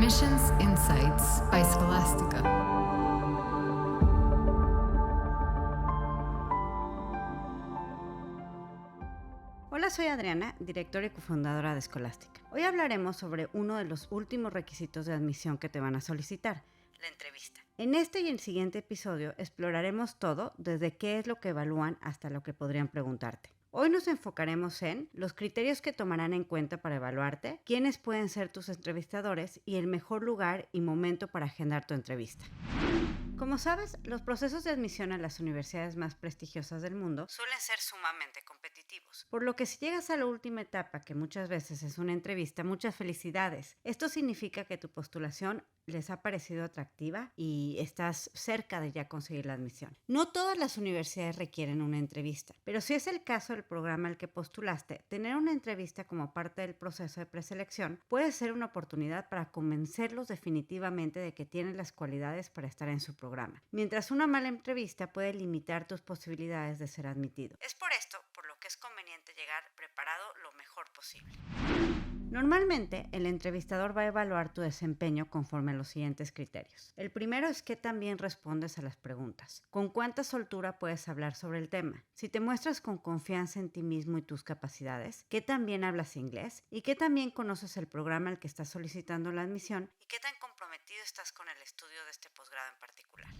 Admissions Insights by Scholastica. Hola, soy Adriana, directora y cofundadora de Scholastica. Hoy hablaremos sobre uno de los últimos requisitos de admisión que te van a solicitar, la entrevista. En este y el siguiente episodio exploraremos todo, desde qué es lo que evalúan hasta lo que podrían preguntarte. Hoy nos enfocaremos en los criterios que tomarán en cuenta para evaluarte, quiénes pueden ser tus entrevistadores y el mejor lugar y momento para agendar tu entrevista. Como sabes, los procesos de admisión a las universidades más prestigiosas del mundo suelen ser sumamente competitivos, por lo que si llegas a la última etapa, que muchas veces es una entrevista, muchas felicidades. Esto significa que tu postulación les ha parecido atractiva y estás cerca de ya conseguir la admisión. No todas las universidades requieren una entrevista, pero si es el caso del programa al que postulaste, tener una entrevista como parte del proceso de preselección puede ser una oportunidad para convencerlos definitivamente de que tienen las cualidades para estar en su programa, mientras una mala entrevista puede limitar tus posibilidades de ser admitido. Es por esto por lo que es conveniente llegar preparado lo mejor posible. Normalmente, el entrevistador va a evaluar tu desempeño conforme a los siguientes criterios. El primero es qué tan bien respondes a las preguntas. Con cuánta soltura puedes hablar sobre el tema. Si te muestras con confianza en ti mismo y tus capacidades. Qué tan bien hablas inglés. Y qué tan bien conoces el programa al que estás solicitando la admisión. Y qué tan comprometido estás con el estudio de este posgrado en particular.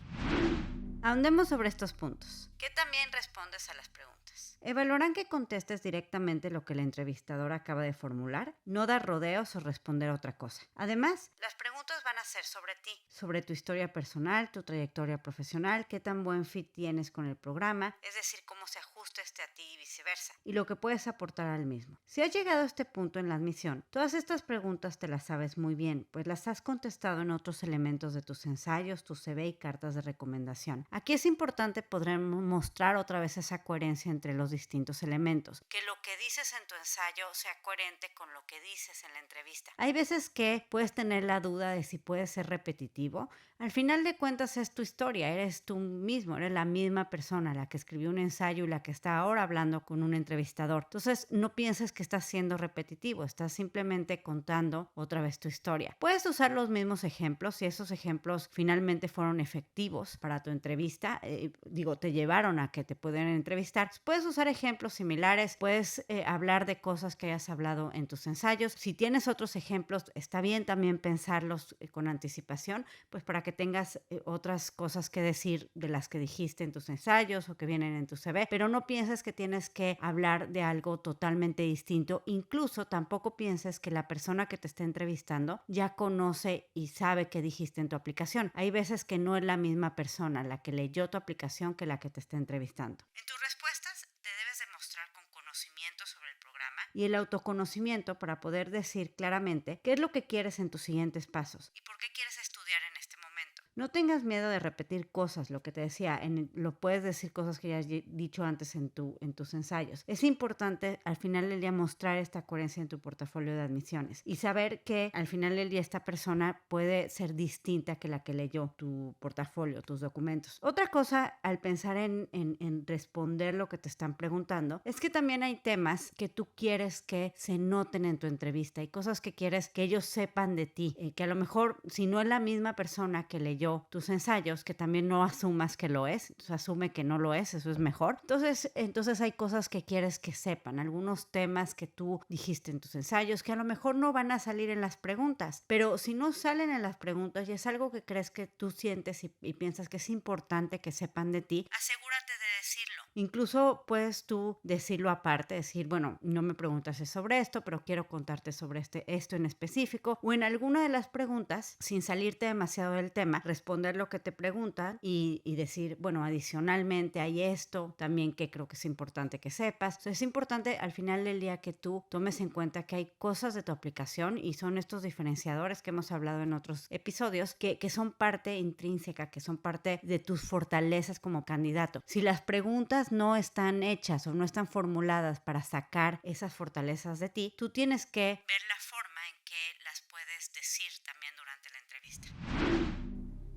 Ahondemos sobre estos puntos. ¿Qué tan bien respondes a las preguntas? Evaluarán que contestes directamente lo que el entrevistador acaba de formular, no dar rodeos o responder otra cosa. Además, las preguntas van a ser sobre ti, sobre tu historia personal, tu trayectoria profesional, qué tan buen fit tienes con el programa, es decir, cómo se ajusta este a ti y viceversa, y lo que puedes aportar al mismo. Si has llegado a este punto en la admisión, todas estas preguntas te las sabes muy bien, pues las has contestado en otros elementos de tus ensayos, tu CV y cartas de recomendación. Aquí es importante poder mostrar otra vez esa coherencia entre los distintos elementos, que lo que dices en tu ensayo sea coherente con lo que dices en la entrevista. Hay veces que puedes tener la duda de si puede ser repetitivo. Al final de cuentas es tu historia, eres tú mismo, eres la misma persona, la que escribió un ensayo y la que está ahora hablando con un entrevistador. Entonces no pienses que estás siendo repetitivo, estás simplemente contando otra vez tu historia. Puedes usar los mismos ejemplos si esos ejemplos finalmente fueron efectivos para tu entrevista, te llevaron a que te pudieran entrevistar. Puedes usar ejemplos similares, puedes hablar de cosas que hayas hablado en tus ensayos. Si tienes otros ejemplos, está bien también pensarlos con anticipación, pues para que tengas otras cosas que decir de las que dijiste en tus ensayos o que vienen en tu CV, pero no pienses que tienes que hablar de algo totalmente distinto. Incluso tampoco pienses que la persona que te esté entrevistando ya conoce y sabe qué dijiste en tu aplicación. Hay veces que no es la misma persona la que leyó tu aplicación que la que te está entrevistando. En tus respuestas te debes demostrar con conocimiento sobre el programa y el autoconocimiento para poder decir claramente qué es lo que quieres en tus siguientes pasos y por qué quieres estudiar en este momento. No tengas miedo de repetir cosas, lo que te decía, lo puedes decir cosas que ya has dicho antes en tus ensayos. Es importante al final del día mostrar esta coherencia en tu portafolio de admisiones y saber que al final del día esta persona puede ser distinta que la que leyó tu portafolio, tus documentos. Otra cosa al pensar en responder lo que te están preguntando es que también hay temas que tú quieres que se noten en tu entrevista y cosas que quieres que ellos sepan de ti, que a lo mejor si no es la misma persona que leyó tus ensayos, que también no asumas que lo es, asume que no lo es, eso es mejor. Entonces hay cosas que quieres que sepan, algunos temas que tú dijiste en tus ensayos que a lo mejor no van a salir en las preguntas, pero si no salen en las preguntas y es algo que crees que tú sientes y piensas que es importante que sepan de ti, asegúrate de decirlo. Incluso puedes tú decirlo aparte, decir, bueno, no me preguntaste sobre esto, pero quiero contarte sobre esto en específico, o en alguna de las preguntas, sin salirte demasiado del tema, responder lo que te preguntan y decir, bueno, adicionalmente hay esto también que creo que es importante que sepas. Entonces, es importante al final del día que tú tomes en cuenta que hay cosas de tu aplicación y son estos diferenciadores que hemos hablado en otros episodios que son parte intrínseca, que son parte de tus fortalezas como candidato. Si las preguntas no están hechas o no están formuladas para sacar esas fortalezas de ti, tú tienes que ver la forma en que las puedes decir también durante la entrevista.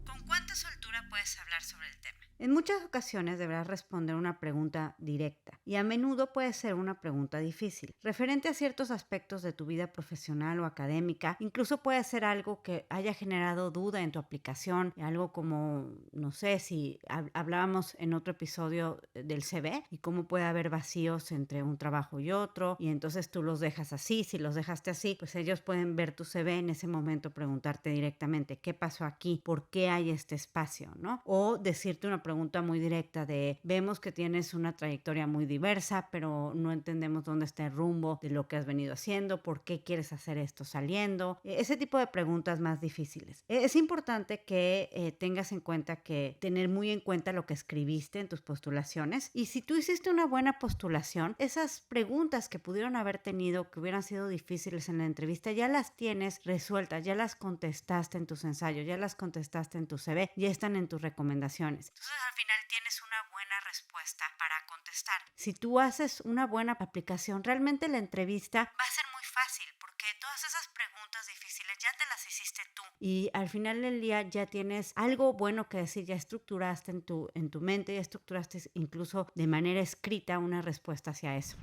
¿Con cuánta soltura soltura puedes hablar sobre el tema. En muchas ocasiones deberás responder una pregunta directa y a menudo puede ser una pregunta difícil, referente a ciertos aspectos de tu vida profesional o académica. Incluso puede ser algo que haya generado duda en tu aplicación, algo como, no sé, si hablábamos en otro episodio del CV y cómo puede haber vacíos entre un trabajo y otro, y entonces tú los dejas así. Si los dejaste así, pues ellos pueden ver tu CV en ese momento, preguntarte directamente qué pasó aquí, por qué hay este espacio, ¿no? O decirte una pregunta muy directa de: vemos que tienes una trayectoria muy diversa, pero no entendemos dónde está el rumbo de lo que has venido haciendo, por qué quieres hacer esto saliendo. Ese tipo de preguntas más difíciles. Es importante que tengas en cuenta que tener muy en cuenta lo que escribiste en tus postulaciones, y si tú hiciste una buena postulación, esas preguntas que pudieron haber tenido, que hubieran sido difíciles en la entrevista, ya las tienes resueltas, ya las contestaste en tus ensayos, ya las contestaste en tu CV, ya están en tus recomendaciones. Entonces al final tienes una buena respuesta para contestar. Si tú haces una buena aplicación, realmente la entrevista va a ser muy fácil, porque todas esas preguntas difíciles ya te las hiciste tú. Y al final del día ya tienes algo bueno que decir, ya estructuraste en tu mente, ya estructuraste incluso de manera escrita una respuesta hacia eso.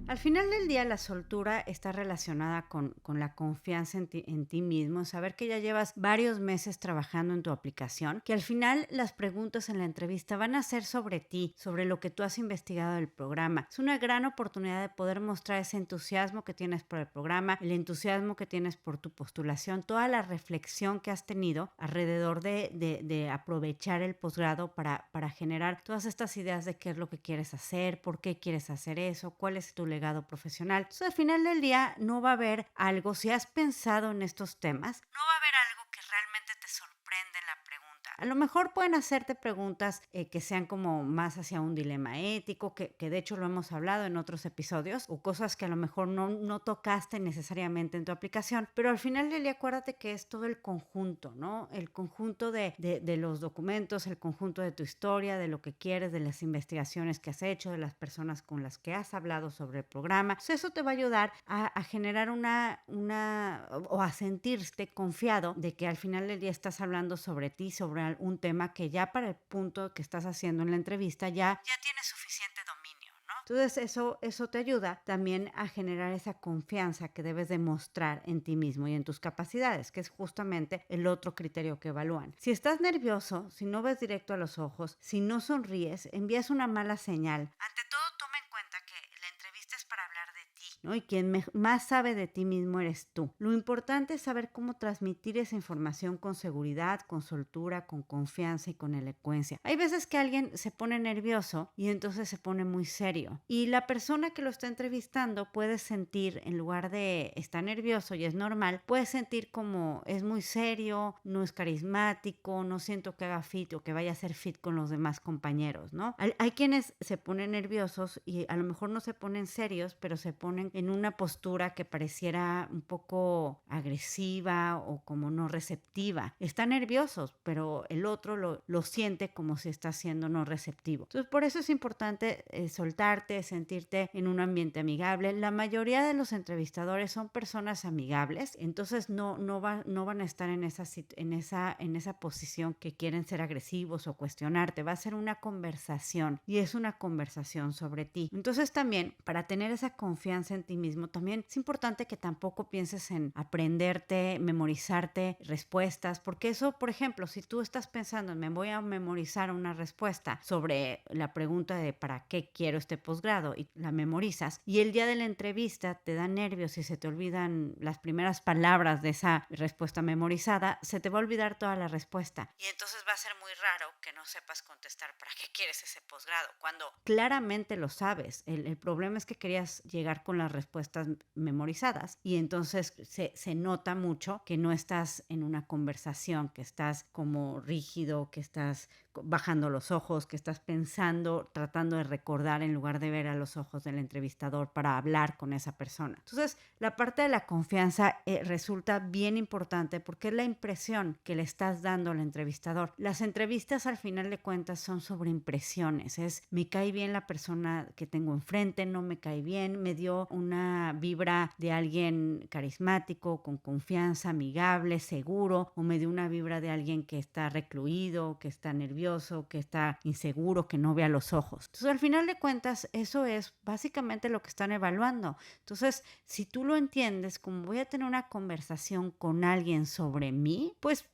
Al final del día, la soltura está relacionada con la confianza en ti mismo, en saber que ya llevas varios meses trabajando en tu aplicación, que al final las preguntas en la entrevista van a ser sobre ti, sobre lo que tú has investigado del programa. Es una gran oportunidad de poder mostrar ese entusiasmo que tienes por el programa, el entusiasmo que tienes por tu postulación, toda la reflexión que has tenido alrededor de aprovechar el posgrado para generar todas estas ideas de qué es lo que quieres hacer, por qué quieres hacer eso, cuál es tu legado profesional. Entonces, al final del día no va a haber algo, si has pensado en estos temas, no va a haber algo que realmente te sorprenda en la pregunta. A lo mejor pueden hacerte preguntas que sean como más hacia un dilema ético, que de hecho lo hemos hablado en otros episodios, o cosas que a lo mejor no tocaste necesariamente en tu aplicación, pero al final del día acuérdate que es todo el conjunto, ¿no? El conjunto de los documentos, el conjunto de tu historia, de lo que quieres, de las investigaciones que has hecho, de las personas con las que has hablado sobre el programa. Entonces, eso te va a ayudar a generar o a sentirte confiado de que al final del día estás hablando sobre ti, sobre un tema que ya para el punto que estás haciendo en la entrevista ya tienes suficiente dominio, ¿no? Entonces eso te ayuda también a generar esa confianza que debes demostrar en ti mismo y en tus capacidades, que es justamente el otro criterio que evalúan. Si estás nervioso, si no ves directo a los ojos, si no sonríes, envías una mala señal. Ante todo, toma en cuenta que la entrevista es para hablar de ti, ¿no? Y quien más sabe de ti mismo eres tú. Lo importante es saber cómo transmitir esa información con seguridad, con soltura, con confianza y con elocuencia. Hay veces que alguien se pone nervioso y entonces se pone muy serio. Y la persona que lo está entrevistando puede sentir, en lugar de estar nervioso, y es normal, puede sentir como es muy serio, no es carismático, no siento que haga fit o que vaya a ser fit con los demás compañeros, ¿no? Hay quienes se ponen nerviosos y a lo mejor no se ponen serios, pero se ponen en una postura que pareciera un poco agresiva o como no receptiva. Están nerviosos, pero el otro lo siente como si está siendo no receptivo. Entonces, por eso es importante soltarte, sentirte en un ambiente amigable. La mayoría de los entrevistadores son personas amigables, entonces no van a estar en esa posición que quieren ser agresivos o cuestionarte. Va a ser una conversación, y es una conversación sobre ti. Entonces, también para tener esa confianza en ti mismo, también es importante que tampoco pienses en aprenderte, memorizarte respuestas, porque eso, por ejemplo, si tú estás pensando en me voy a memorizar una respuesta sobre la pregunta de ¿para qué quiero este posgrado? Y la memorizas, y el día de la entrevista te da nervios y se te olvidan las primeras palabras de esa respuesta memorizada, se te va a olvidar toda la respuesta, y entonces va a ser muy raro que no sepas contestar ¿para qué quieres ese posgrado? Cuando claramente lo sabes. El problema es que querías llegar con las respuestas memorizadas, y entonces se nota mucho que no estás en una conversación, que estás como rígido, que estás bajando los ojos, que estás pensando, tratando de recordar en lugar de ver a los ojos del entrevistador para hablar con esa persona. Entonces, la parte de la confianza resulta bien importante, porque es la impresión que le estás dando al entrevistador. Las entrevistas, al final de cuentas, son sobre impresiones. Me cae bien la persona que tengo enfrente, no me cae bien, me dio una vibra de alguien carismático, con confianza, amigable, seguro, o me dio una vibra de alguien que está recluido, que está nervioso, que está inseguro, que no ve a los ojos. Entonces, al final de cuentas, eso es básicamente lo que están evaluando. Entonces, si tú lo entiendes, como voy a tener una conversación con alguien sobre mí, pues,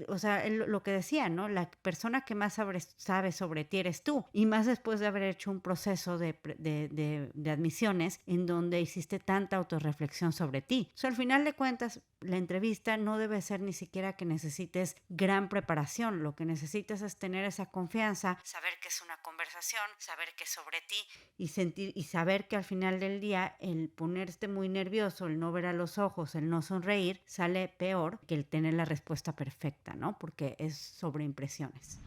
o sea, lo que decía, ¿no? La persona que más sabe sobre ti eres tú. Y más después de haber hecho un proceso de admisiones en donde hiciste tanta autorreflexión sobre ti. O sea, al final de cuentas, la entrevista no debe ser ni siquiera que necesites gran preparación. Lo que necesitas es tener esa confianza, saber que es una conversación, saber que es sobre ti y saber que al final del día el ponerte muy nervioso, el no ver a los ojos, el no sonreír, sale peor que el tener la respuesta perfecta, ¿no? Porque es sobre impresiones.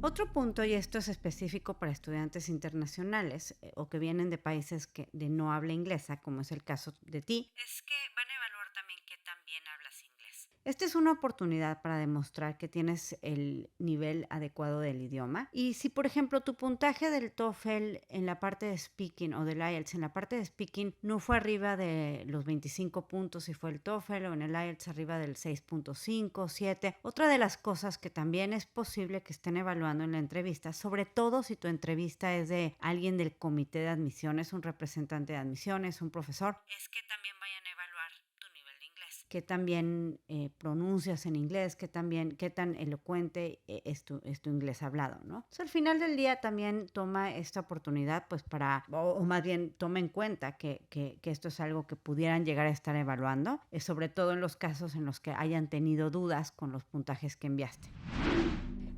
Otro punto, y esto es específico para estudiantes internacionales o que vienen de países de no habla inglesa, como es el caso de ti, es que van a evaluar también qué tan bien hablas inglés. Esta es una oportunidad para demostrar que tienes el nivel adecuado del idioma. Y si, por ejemplo, tu puntaje del TOEFL en la parte de speaking o del IELTS en la parte de speaking no fue arriba de los 25 puntos si fue el TOEFL, o en el IELTS arriba del 6.5, 7. Otra de las cosas que también es posible que estén evaluando en la entrevista, sobre todo si tu entrevista es de alguien del comité de admisiones, un representante de admisiones, un profesor, es que también vayan a evaluar tu nivel de inglés. Qué tan bien pronuncias en inglés, qué tan elocuente es tu inglés hablado, ¿no? Entonces, al final del día también toma esta oportunidad, pues o más bien toma en cuenta que esto es algo que pudieran llegar a estar evaluando, sobre todo en los casos en los que hayan tenido dudas con los puntajes que enviaste.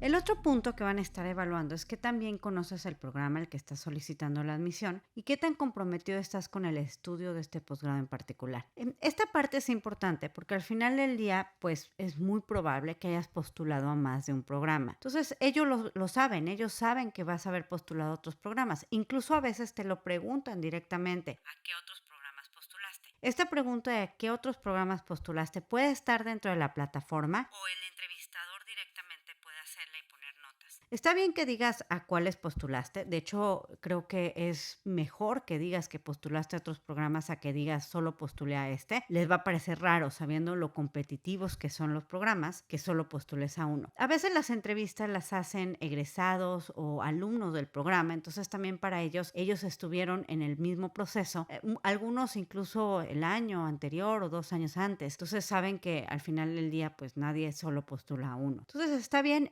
El otro punto que van a estar evaluando es qué tan bien conoces el programa al que estás solicitando la admisión y qué tan comprometido estás con el estudio de este posgrado en particular. Esta parte es importante porque al final del día, pues es muy probable que hayas postulado a más de un programa. Entonces, ellos lo saben, ellos saben que vas a haber postulado a otros programas. Incluso a veces te lo preguntan directamente. ¿A qué otros programas postulaste? Esta pregunta de qué otros programas postulaste puede estar dentro de la plataforma o el entrevistador directamente puede hacerla y poner notas. Está bien que digas a cuáles postulaste. De hecho, creo que es mejor que digas que postulaste a otros programas a que digas solo postulé a este. Les va a parecer raro, sabiendo lo competitivos que son los programas, que solo postules a uno. A veces las entrevistas las hacen egresados o alumnos del programa, entonces también para ellos estuvieron en el mismo proceso, algunos incluso el año anterior o 2 años antes. Entonces saben que al final del día pues nadie solo postula a uno. Entonces está bien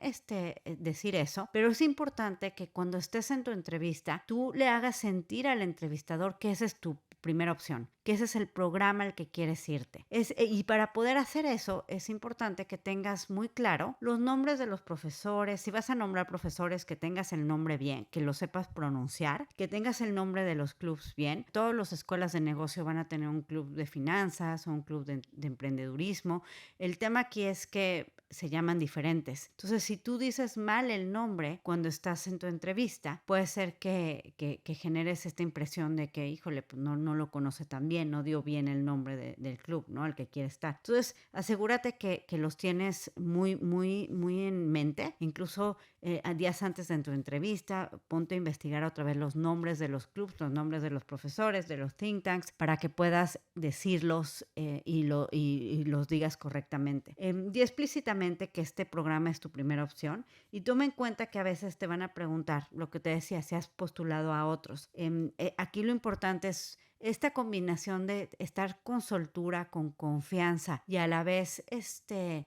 decir eso, pero es importante que cuando estés en tu entrevista tú le hagas sentir al entrevistador que esa es tu primera opción, que ese es el programa al que quieres irte. Y para poder hacer eso es importante que tengas muy claro los nombres de los profesores. Si vas a nombrar profesores, que tengas el nombre bien, que lo sepas pronunciar, que tengas el nombre de los clubs bien. Todas las escuelas de negocio van a tener un club de finanzas o un club de emprendedurismo. El tema aquí es que se llaman diferentes. Entonces, si tú dices mal el nombre cuando estás en tu entrevista, puede ser que generes esta impresión de que, híjole, pues no lo conoce tan bien, no dio bien el nombre del club, ¿no? Al que quiere estar. Entonces, asegúrate que los tienes muy, muy, muy en mente. Incluso días antes de tu entrevista, ponte a investigar otra vez los nombres de los clubs, los nombres de los profesores, de los think tanks, para que puedas decirlos y los digas correctamente. Di explícitamente que este programa es tu primera opción y toma en cuenta que a veces te van a preguntar, lo que te decía, si has postulado a otros. Aquí lo importante es esta combinación de estar con soltura, con confianza y a la vez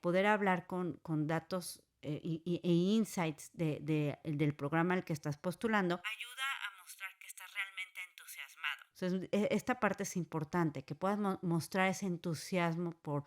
poder hablar con datos e insights del programa al que estás postulando, ayuda a mostrar que estás realmente entusiasmado. Entonces, esta parte es importante, que puedas mostrar ese entusiasmo por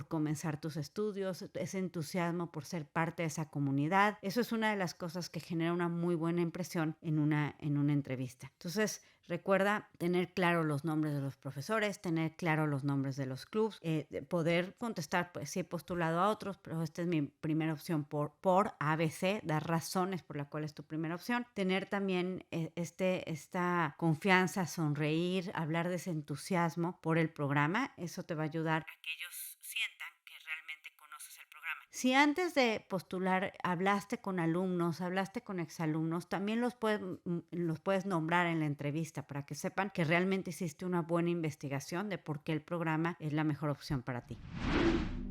comenzar tus estudios, ese entusiasmo por ser parte de esa comunidad. Eso es una de las cosas que genera una muy buena impresión en una entrevista. Entonces, recuerda tener claro los nombres de los profesores, tener claro los nombres de los clubs, poder contestar, pues sí he postulado a otros, pero esta es mi primera opción por ABC, dar razones por las cuales es tu primera opción. Tener también esta confianza, sonreír, hablar de ese entusiasmo por el programa. Eso te va a ayudar a que ellos sientan que realmente conoces el programa. Si antes de postular hablaste con alumnos, hablaste con exalumnos, también los puedes nombrar en la entrevista para que sepan que realmente hiciste una buena investigación de por qué el programa es la mejor opción para ti.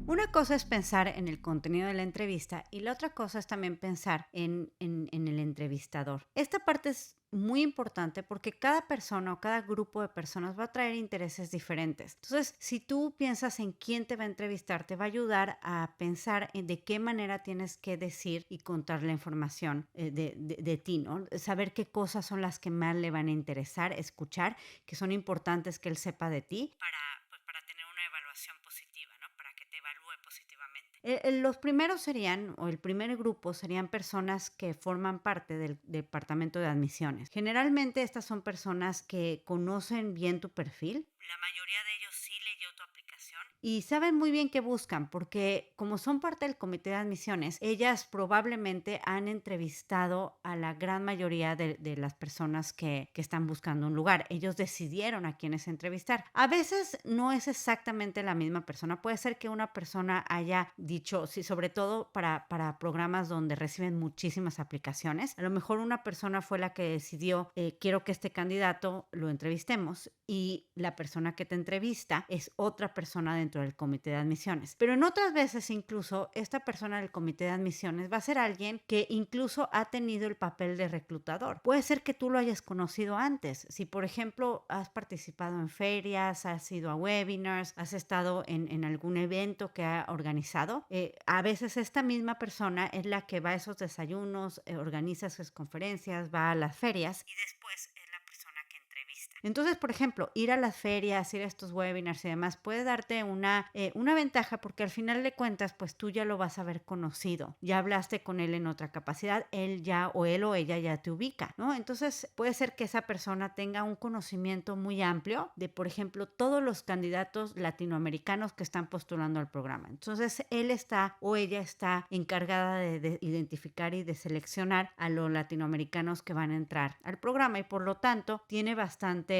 Una cosa es pensar en el contenido de la entrevista y la otra cosa es también pensar en el entrevistador. Esta parte es muy importante porque cada persona o cada grupo de personas va a traer intereses diferentes. Entonces, si tú piensas en quién te va a entrevistar, te va a ayudar a pensar en de qué manera tienes que decir y contar la información de ti, ¿no? Saber qué cosas son las que más le van a interesar, escuchar, que son importantes que él sepa de ti para tener una evaluación positiva, ¿no? Para que te evalúe positivamente. Los primeros serían, o el primer grupo serían personas que forman parte del departamento de admisiones. Generalmente estas son personas que conocen bien tu perfil. La mayoría de ellos sí leyó tu aplicación y saben muy bien qué buscan, porque como son parte del comité de admisiones, ellas probablemente han entrevistado a la gran mayoría de las personas que están buscando un lugar. Ellos decidieron a quiénes entrevistar. A veces no es exactamente la misma persona. Puede ser que una persona haya dicho, sí, sobre todo para programas donde reciben muchísimas aplicaciones. A lo mejor una persona fue la que decidió, quiero que este candidato lo entrevistemos, y la persona que te entrevista es otra persona dentro del comité de admisiones. Pero en otras veces incluso esta persona del comité de admisiones va a ser alguien que incluso ha tenido el papel de reclutador. Puede ser que tú lo hayas conocido antes. Si por ejemplo has participado en ferias, has ido a webinars, has estado en algún evento que ha organizado, a veces esta misma persona es la que va a esos desayunos, organiza sus conferencias, va a las ferias y después es la persona que entrevista. Entonces, por ejemplo, ir a las ferias, ir a estos webinars y demás puede darte una ventaja porque al final de cuentas, pues tú ya lo vas a haber conocido. Ya hablaste con él en otra capacidad, él o ella ya te ubica, ¿no? Entonces, puede ser que esa persona tenga un conocimiento muy amplio de, por ejemplo, todos los candidatos latinoamericanos que están postulando al programa. Entonces, él o ella está encargada de identificar y de seleccionar a los latinoamericanos que van a entrar al programa y por lo tanto tiene bastante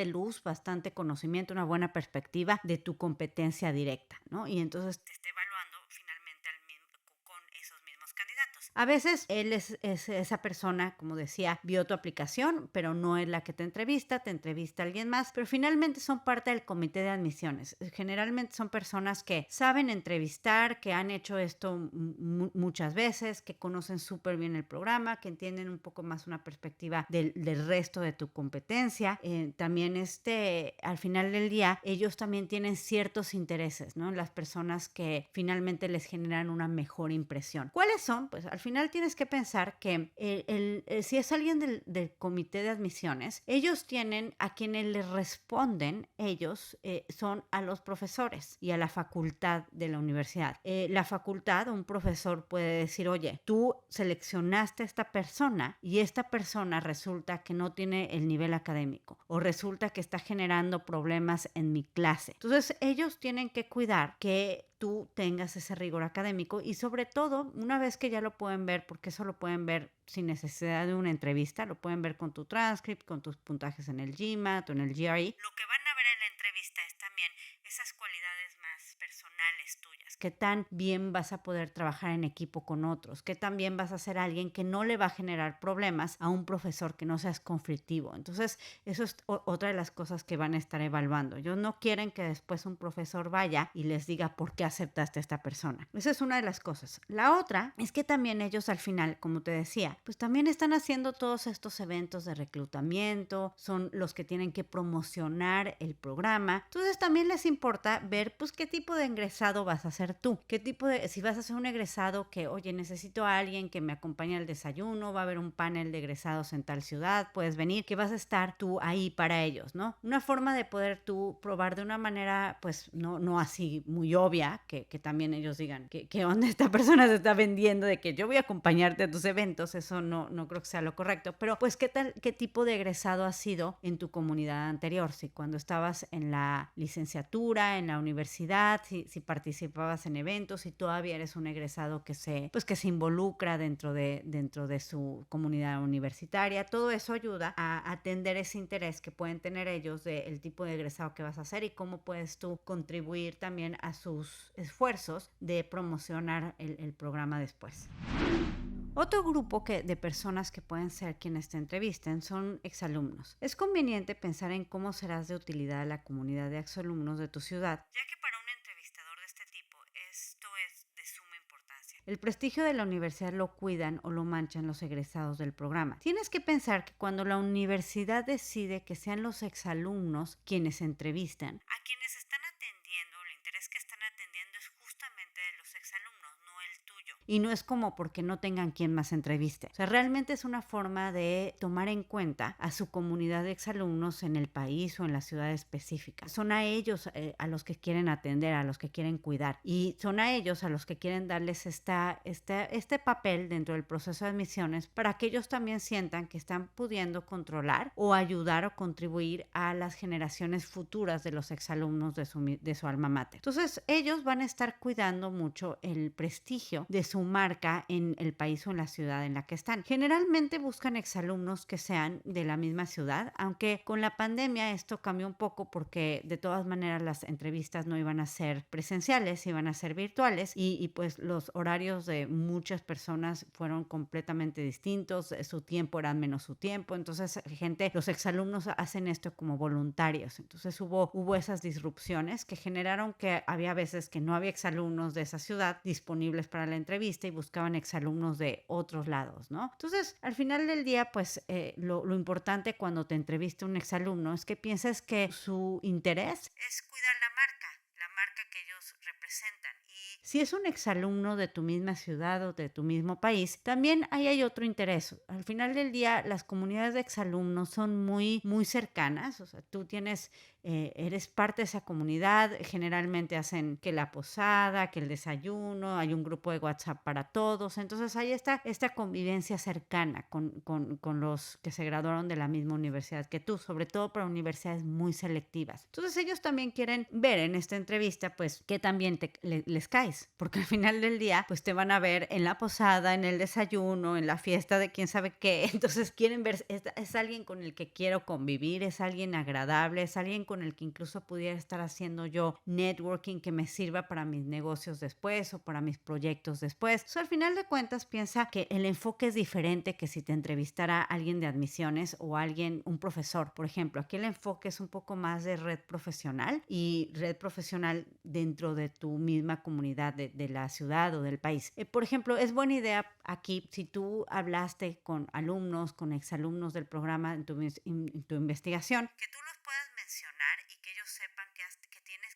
luz, bastante conocimiento, una buena perspectiva de tu competencia directa, ¿no? Y entonces te está evaluando finalmente con esos mismos candidatos. A veces él es esa persona, como decía, vio tu aplicación, pero no es la que te entrevista alguien más, pero finalmente son parte del comité de admisiones. Generalmente son personas que saben entrevistar, que han hecho esto muchas veces, que conocen súper bien el programa, que entienden un poco más una perspectiva del resto de tu competencia. También al final del día, ellos también tienen ciertos intereses, ¿no? Las personas que finalmente les generan una mejor impresión. ¿Cuáles son? Pues al final tienes que pensar que si es alguien del comité de admisiones, ellos tienen a quienes les responden, son a los profesores y a la facultad de la universidad. La facultad, un profesor puede decir, oye, tú seleccionaste a esta persona y esta persona resulta que no tiene el nivel académico o resulta que está generando problemas en mi clase. Entonces ellos tienen que cuidar que tú tengas ese rigor académico y sobre todo una vez que ya lo pueden ver, porque eso lo pueden ver sin necesidad de una entrevista, lo pueden ver con tu transcript, con tus puntajes en el GMAT o en el GRE. Lo que van a ver en la entrevista es también esas cualidades más personales tuyas. Qué tan bien vas a poder trabajar en equipo con otros, qué tan bien vas a ser alguien que no le va a generar problemas a un profesor, que no seas conflictivo. Entonces, eso es otra de las cosas que van a estar evaluando. Ellos no quieren que después un profesor vaya y les diga por qué aceptaste a esta persona. Esa es una de las cosas. La otra es que también ellos al final, como te decía, pues también están haciendo todos estos eventos de reclutamiento, son los que tienen que promocionar el programa. Entonces también les importa ver pues qué tipo de egresado vas a ser tú, si vas a ser un egresado que, oye, necesito a alguien que me acompañe al desayuno, va a haber un panel de egresados en tal ciudad, puedes venir, que vas a estar tú ahí para ellos, ¿no? Una forma de poder tú probar de una manera pues no así muy obvia, que también ellos digan que onda esta persona se está vendiendo de que yo voy a acompañarte a tus eventos, eso no creo que sea lo correcto, pero pues qué tipo de egresado has sido en tu comunidad anterior, si cuando estabas en la licenciatura, en la universidad, si participabas en eventos, si todavía eres un egresado que se involucra dentro de su comunidad universitaria. Todo eso ayuda a atender ese interés que pueden tener ellos del tipo de egresado que vas a hacer y cómo puedes tú contribuir también a sus esfuerzos de promocionar el programa después. Otro grupo de personas que pueden ser quienes te entrevisten son exalumnos. Es conveniente pensar en cómo serás de utilidad a la comunidad de exalumnos de tu ciudad, ya que para un entrevistador de este tipo esto es de suma importancia. El prestigio de la universidad lo cuidan o lo manchan los egresados del programa. Tienes que pensar que cuando la universidad decide que sean los exalumnos quienes entrevistan, a quienes están atendiendo, el interés que están atendiendo es justamente de los exalumnos, no el tuyo. Y no es como porque no tengan quien más entreviste. O sea, realmente es una forma de tomar en cuenta a su comunidad de exalumnos en el país o en la ciudad específica. Son a ellos a los que quieren atender, a los que quieren cuidar. Y son a ellos a los que quieren darles este papel dentro del proceso de admisiones para que ellos también sientan que están pudiendo controlar o ayudar o contribuir a las generaciones futuras de los exalumnos de su alma mater. Entonces, ellos van a estar cuidando mucho el prestigio de su marca en el país o en la ciudad en la que están. Generalmente buscan exalumnos que sean de la misma ciudad, aunque con la pandemia esto cambió un poco porque de todas maneras las entrevistas no iban a ser presenciales, iban a ser virtuales y pues los horarios de muchas personas fueron completamente distintos, su tiempo era menos su tiempo, entonces los exalumnos hacen esto como voluntarios, entonces hubo esas disrupciones que generaron que había veces que no había exalumnos de esa ciudad disponibles para la entrevista y buscaban exalumnos de otros lados, ¿no? Entonces, al final del día, pues lo importante cuando te entrevista un exalumno es que pienses que su interés es cuidar la marca que ellos representan. Y si es un exalumno de tu misma ciudad o de tu mismo país, también ahí hay otro interés. Al final del día, las comunidades de exalumnos son muy, muy cercanas. O sea, tú eres parte de esa comunidad. Generalmente hacen que la posada, que el desayuno, hay un grupo de WhatsApp para todos. Entonces, ahí está esta convivencia cercana con los que se graduaron de la misma universidad que tú, sobre todo para universidades muy selectivas. Entonces, ellos también quieren ver en esta entrevista, pues, que también les caes, porque al final del día, pues, te van a ver en la posada, en el desayuno, en la fiesta de quién sabe qué. Entonces, quieren ver, es alguien con el que quiero convivir, es alguien agradable, es alguien con el que incluso pudiera estar haciendo yo networking que me sirva para mis negocios después o para mis proyectos después. O sea, al final de cuentas, piensa que el enfoque es diferente que si te entrevistara alguien de admisiones o un profesor, por ejemplo. Aquí el enfoque es un poco más de red profesional y red profesional dentro de tu misma comunidad de la ciudad o del país. Por ejemplo, es buena idea aquí, si tú hablaste con alumnos, con exalumnos del programa en tu investigación, que tú los puedas mencionar y que ellos sepan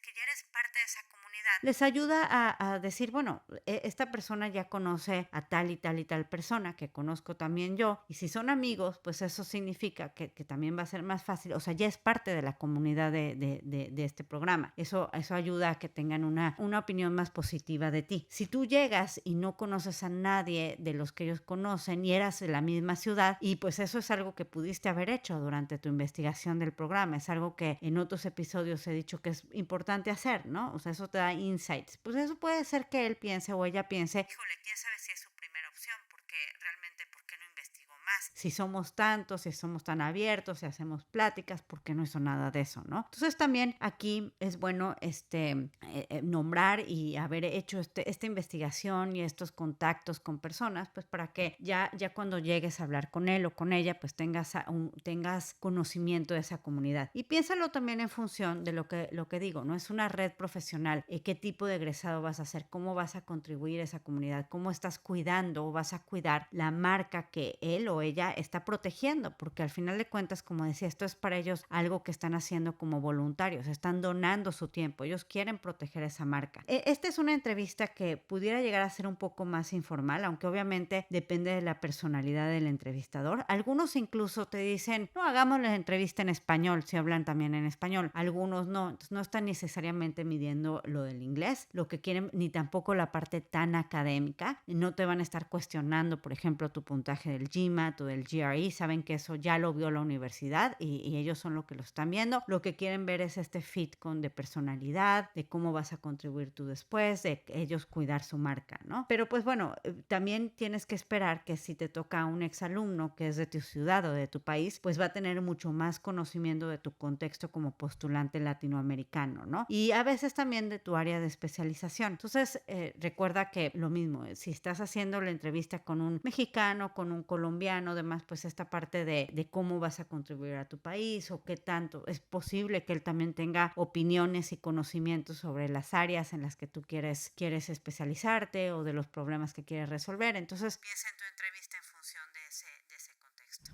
que ya eres parte de esa comunidad. Les ayuda a decir, bueno, esta persona ya conoce a tal y tal y tal persona que conozco también yo, y si son amigos, pues eso significa que también va a ser más fácil, o sea, ya es parte de la comunidad de este programa. Eso ayuda a que tengan una opinión más positiva de ti. Si tú llegas y no conoces a nadie de los que ellos conocen y eras de la misma ciudad, y pues eso es algo que pudiste haber hecho durante tu investigación del programa, es algo que en otros episodios he dicho que es importante hacer, ¿no? O sea, eso te da insights. Pues eso puede ser que él piense o ella piense, híjole, quién sabe si es su primera opción, porque realmente, ¿por qué no investigó más? Si somos tantos, si somos tan abiertos, si hacemos pláticas, ¿por qué no hizo nada de eso, no? Entonces también aquí es bueno nombrar y haber hecho esta investigación y estos contactos con personas, pues para que ya cuando llegues a hablar con él o con ella, pues tengas conocimiento de esa comunidad. Y piénsalo también en función de lo que digo, ¿no? Es una red profesional. ¿Qué tipo de egresado vas a hacer? ¿Cómo vas a contribuir a esa comunidad? ¿Cómo estás cuidando o vas a cuidar la marca que él o ella está protegiendo? Porque al final de cuentas, como decía, esto es para ellos algo que están haciendo como voluntarios, están donando su tiempo, ellos quieren proteger esa marca. Esta es una entrevista que pudiera llegar a ser un poco más informal, aunque obviamente depende de la personalidad del entrevistador. Algunos incluso te dicen, no, hagamos la entrevista en español, si hablan también en español. Algunos no, entonces no están necesariamente midiendo lo del inglés, lo que quieren, ni tampoco la parte tan académica. No te van a estar cuestionando, por ejemplo, tu puntaje del GMAT GMAT o del GRE, saben que eso ya lo vio la universidad y ellos son lo que lo están viendo. Lo que quieren ver es este fit de personalidad, de cómo vas a contribuir tú después, de ellos cuidar su marca, ¿no? Pero pues bueno, también tienes que esperar que si te toca un exalumno que es de tu ciudad o de tu país, pues va a tener mucho más conocimiento de tu contexto como postulante latinoamericano, ¿no? Y a veces también de tu área de especialización. Entonces, recuerda que lo mismo, si estás haciendo la entrevista con un mexicano, con un colombiano, demás, pues esta parte de cómo vas a contribuir a tu país o qué tanto es posible que él también tenga opiniones y conocimientos sobre las áreas en las que tú quieres especializarte o de los problemas que quieres resolver. Entonces, piensa en tu entrevista en función de ese contexto.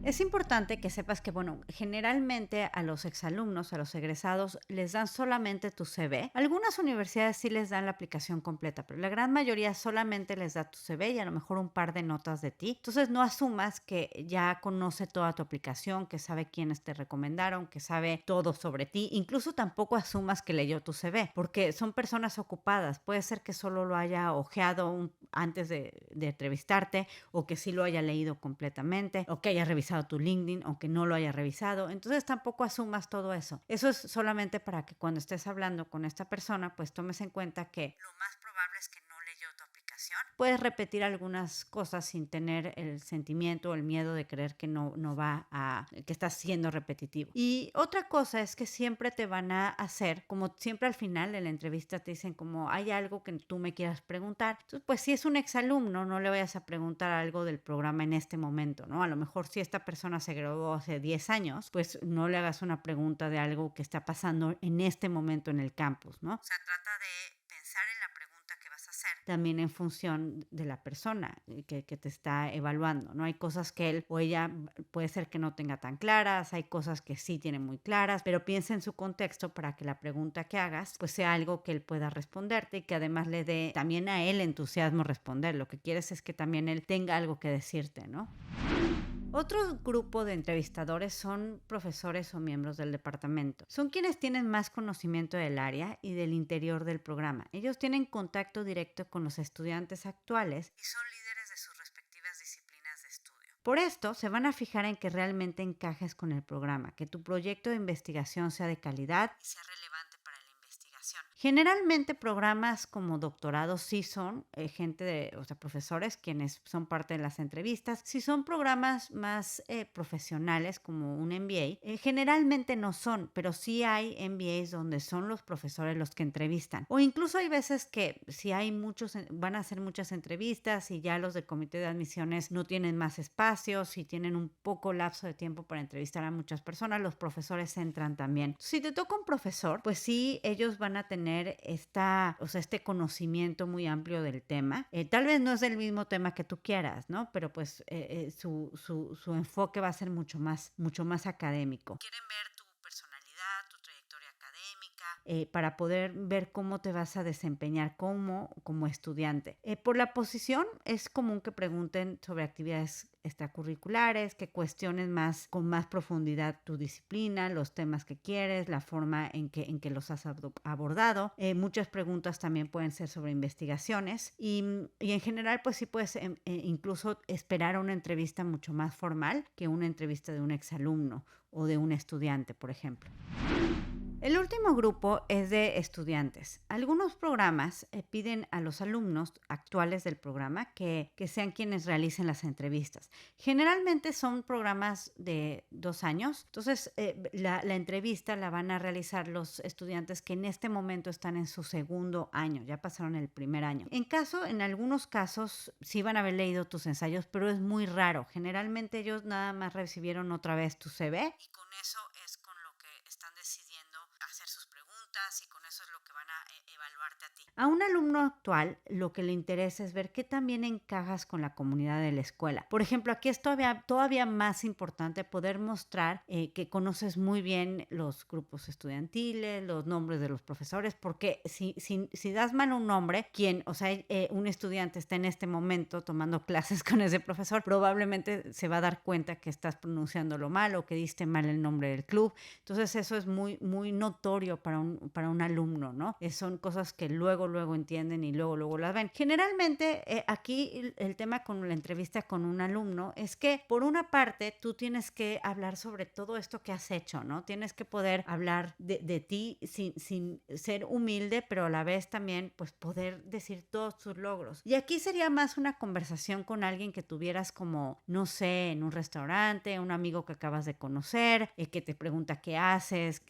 Es importante que sepas que, bueno, generalmente a los exalumnos, a los egresados, les dan solamente tu CV. Algunas universidades sí les dan la aplicación completa, pero la gran mayoría solamente les da tu CV y a lo mejor un par de notas de ti. Entonces, no asumas que ya conoce toda tu aplicación, que sabe quiénes te recomendaron, que sabe todo sobre ti. Incluso tampoco asumas que leyó tu CV, porque son personas ocupadas. Puede ser que solo lo haya ojeado antes de entrevistarte o que sí lo haya leído completamente o que haya revisado tu LinkedIn, aunque no lo haya revisado. Entonces tampoco asumas todo eso. Eso es solamente para que cuando estés hablando con esta persona, pues tomes en cuenta que lo más probable es que no leyó tu aplicación. Puedes repetir algunas cosas sin tener el sentimiento o el miedo de creer que no va a, que estás siendo repetitivo. Y otra cosa es que siempre te van a hacer, como siempre al final de la entrevista te dicen como hay algo que tú me quieras preguntar. Entonces, pues si es un exalumno, no le vayas a preguntar algo del programa en este momento, ¿no? A lo mejor si esta persona se graduó hace 10 años, pues no le hagas una pregunta de algo que está pasando en este momento en el campus, ¿no? O sea, trata de pensar en la pregunta que vas a hacer también en función de la persona que te está evaluando, ¿no? Hay cosas que él o ella puede ser que no tenga tan claras, hay cosas que sí tiene muy claras, pero piensa en su contexto para que la pregunta que hagas pues sea algo que él pueda responderte y que además le dé también a él entusiasmo responder. Lo que quieres es que también él tenga algo que decirte, ¿no? Otro grupo de entrevistadores son profesores o miembros del departamento. Son quienes tienen más conocimiento del área y del interior del programa. Ellos tienen contacto directo con los estudiantes actuales y son líderes de sus respectivas disciplinas de estudio. Por esto, se van a fijar en que realmente encajes con el programa, que tu proyecto de investigación sea de calidad y sea relevante para la investigación. Generalmente programas como doctorados sí son profesores quienes son parte de las entrevistas. Si son programas más profesionales como un MBA, generalmente no son, pero sí hay MBAs donde son los profesores los que entrevistan. O incluso hay veces que si hay van a hacer muchas entrevistas y ya los del comité de admisiones no tienen más espacios y tienen un poco lapso de tiempo para entrevistar a muchas personas, los profesores entran también. Si te toca un profesor, pues sí, ellos van a tener este conocimiento muy amplio del tema. Tal vez no es del mismo tema que tú quieras, ¿no? Pero pues su enfoque va a ser mucho más académico. Quieren ver tu personalidad, tu trayectoria académica, para poder ver cómo te vas a desempeñar como estudiante. Por la posición es común que pregunten sobre actividades extracurriculares, que cuestionen con más profundidad tu disciplina, los temas que quieres, la forma en que los has abordado. Muchas preguntas también pueden ser sobre investigaciones y en general pues sí puedes incluso esperar una entrevista mucho más formal que una entrevista de un exalumno o de un estudiante, por ejemplo. El último grupo es de estudiantes. Algunos programas piden a los alumnos actuales del programa que sean quienes realicen las entrevistas. Generalmente son programas de 2 años. Entonces, la entrevista la van a realizar los estudiantes que en este momento están en su segundo año. Ya pasaron el primer año. En algunos casos, sí van a haber leído tus ensayos, pero es muy raro. Generalmente ellos nada más recibieron otra vez tu CV y con eso es con lo que están decidiendo hacer sus preguntas y con eso es lo que van a evaluarte a ti. A un alumno actual lo que le interesa es ver qué también encajas con la comunidad de la escuela. Por ejemplo, aquí es todavía más importante poder mostrar que conoces muy bien los grupos estudiantiles, los nombres de los profesores, porque si das mal un nombre, un estudiante está en este momento tomando clases con ese profesor, probablemente se va a dar cuenta que estás pronunciándolo mal o que diste mal el nombre del club. Entonces eso es muy, muy notorio para un para un alumno, ¿no? Son cosas que luego entienden y luego las ven. Generalmente aquí el tema con la entrevista con un alumno es que por una parte tú tienes que hablar sobre todo esto que has hecho, ¿no? Tienes que poder hablar de ti sin ser humilde, pero a la vez también pues poder decir todos tus logros. Y aquí sería más una conversación con alguien que tuvieras como, no sé, en un restaurante, un amigo que acabas de conocer, que te pregunta qué haces,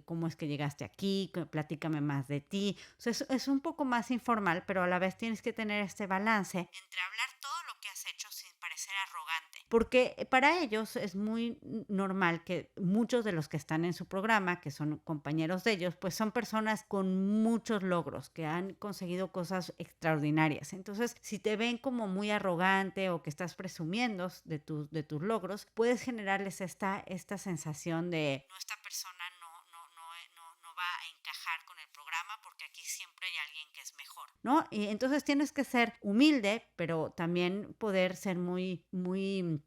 cómo es que llegaste aquí, platícame más de ti. O sea, es un poco más informal, pero a la vez tienes que tener este balance entre hablar todo lo que has hecho sin parecer arrogante. Porque para ellos es muy normal que muchos de los que están en su programa, que son compañeros de ellos, pues son personas con muchos logros, que han conseguido cosas extraordinarias. Entonces, si te ven como muy arrogante o que estás presumiendo de tus logros, puedes generarles esta sensación de no, esta persona no va a encajar con el programa porque aquí siempre hay alguien que es mejor, ¿no? Y entonces tienes que ser humilde, pero también poder ser muy,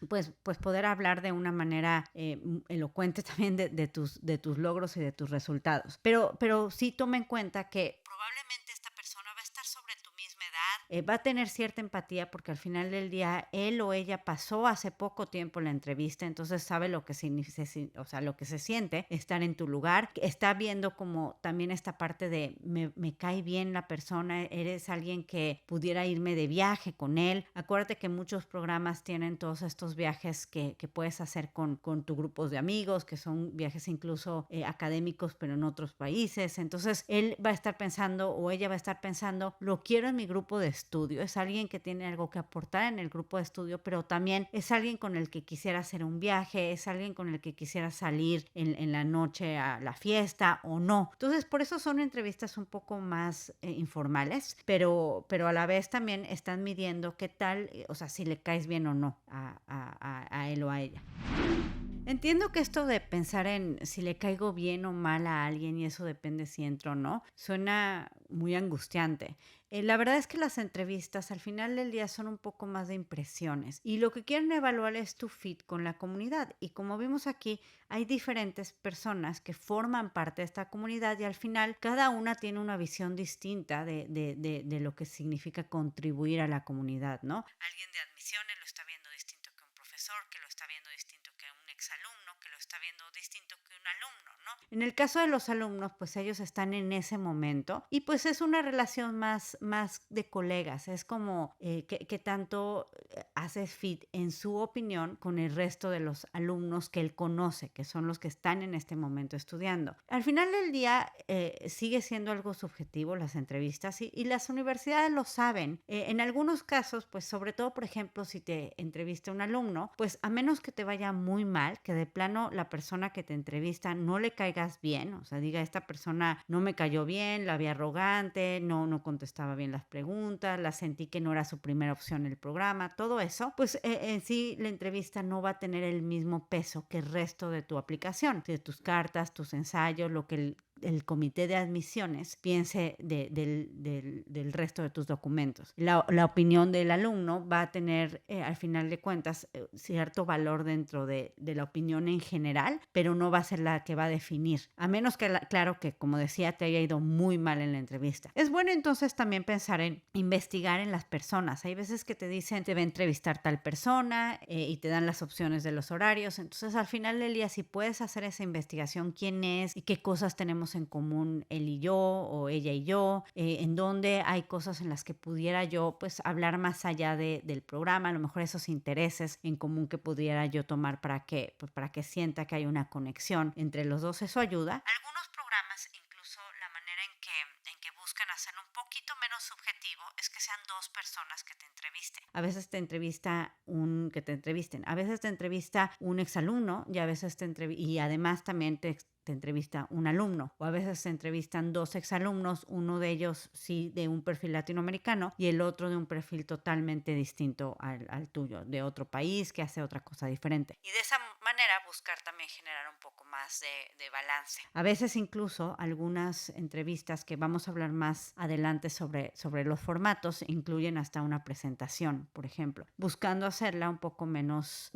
pues poder hablar de una manera elocuente también de tus logros y de tus resultados. Pero sí toma en cuenta que probablemente esta persona va a estar sobre tu misma edad, va a tener cierta empatía porque al final del día él o ella pasó hace poco tiempo la entrevista, entonces sabe lo que significa, o sea, lo que se siente estar en tu lugar, está viendo como también esta parte de me cae bien la persona, eres alguien que pudiera irme de viaje con él. Acuérdate que muchos programas tienen todos estos viajes que puedes hacer con tu grupos de amigos, que son viajes incluso académicos, pero en otros países. Entonces él va a estar pensando o ella va a estar pensando, lo quiero en mi grupo de estudio, es alguien que tiene algo que aportar en el grupo de estudio, pero también es alguien con el que quisiera hacer un viaje, es alguien con el que quisiera salir en la noche a la fiesta o no. Entonces por eso son entrevistas un poco más informales, pero a la vez también están midiendo qué tal, o sea, si le caes bien o no a él o a ella. Entiendo que esto de pensar en si le caigo bien o mal a alguien y eso depende si entro o no, suena muy angustiante. La verdad es que las entrevistas al final del día son un poco más de impresiones y lo que quieren evaluar es tu fit con la comunidad y como vimos aquí hay diferentes personas que forman parte de esta comunidad y al final cada una tiene una visión distinta de lo que significa contribuir a la comunidad, ¿no? Alguien de admisiones lo está viendo distinto que un profesor, que lo está viendo distinto que un exalumno, que lo está viendo distinto que un alumno, ¿no? En el caso de los alumnos, pues ellos están en ese momento y pues es una relación más de colegas, es como que tanto haces fit en su opinión con el resto de los alumnos que él conoce, que son los que están en este momento estudiando. Al final del día sigue siendo algo subjetivo las entrevistas y las universidades lo saben. En algunos casos, pues sobre todo, por ejemplo, si te entrevista un alumno, pues a menos que te vaya muy mal, que de plano la persona que te entrevista no le caigas bien, o sea, diga, esta persona no me cayó bien, la vi arrogante, no contestaba bien las preguntas, la sentí que no era su primera opción en el programa, todo eso, pues en sí la entrevista no va a tener el mismo peso que el resto de tu aplicación, de tus cartas, tus ensayos, lo que el comité de admisiones piense del resto de tus documentos. La opinión del alumno va a tener, al final de cuentas, cierto valor dentro de la opinión en general, pero no va a ser la que va a definir, a menos que, claro, que como decía, te haya ido muy mal en la entrevista. Es bueno entonces también pensar en investigar en las personas. Hay veces que te dicen, te va a entrevistar tal persona y te dan las opciones de los horarios. Entonces, al final del día, si puedes hacer esa investigación, quién es y qué cosas tenemos en común él y yo o ella y yo, en donde hay cosas en las que pudiera yo pues hablar más allá del programa, a lo mejor esos intereses en común que pudiera yo tomar para que sienta que hay una conexión entre los dos, eso ayuda. Algunos programas, incluso la manera en que buscan hacerlo un poquito menos subjetivo es que sean dos personas que te entrevisten. A veces te entrevista a veces te entrevista un exalumno y a veces y además también te entrevista un alumno o a veces se entrevistan dos exalumnos, uno de ellos sí de un perfil latinoamericano y el otro de un perfil totalmente distinto al tuyo, de otro país que hace otra cosa diferente. Y de esa manera buscar también generar un poco más de balance. A veces incluso algunas entrevistas que vamos a hablar más adelante sobre los formatos incluyen hasta una presentación, por ejemplo, buscando hacerla un poco menos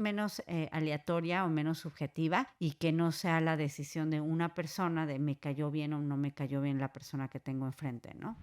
aleatoria o menos subjetiva y que no sea la decisión de de una persona, de me cayó bien o no me cayó bien la persona que tengo enfrente, ¿no?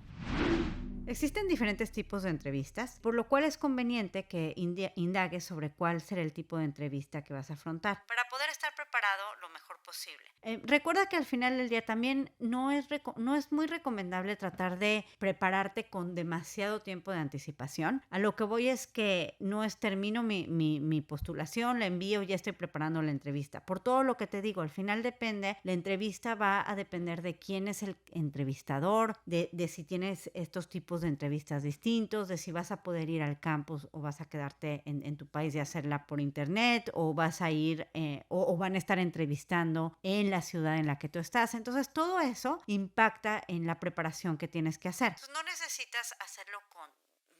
Existen diferentes tipos de entrevistas, por lo cual es conveniente que indagues sobre cuál será el tipo de entrevista que vas a afrontar para poder estar preparado lo mejor posible. Recuerda que al final del día también no es muy recomendable tratar de prepararte con demasiado tiempo de anticipación. A lo que voy es que no es termino mi postulación, la envío y ya estoy preparando la entrevista. Por todo lo que te digo, al final depende, la entrevista va a depender de quién es el entrevistador, de si tienes estos tipos de entrevistas distintos, de si vas a poder ir al campus o vas a quedarte en tu país y hacerla por internet, o vas a ir o van a estar entrevistando en la ciudad en la que tú estás. Entonces todo eso impacta en la preparación que tienes que hacer. Entonces no necesitas hacerlo con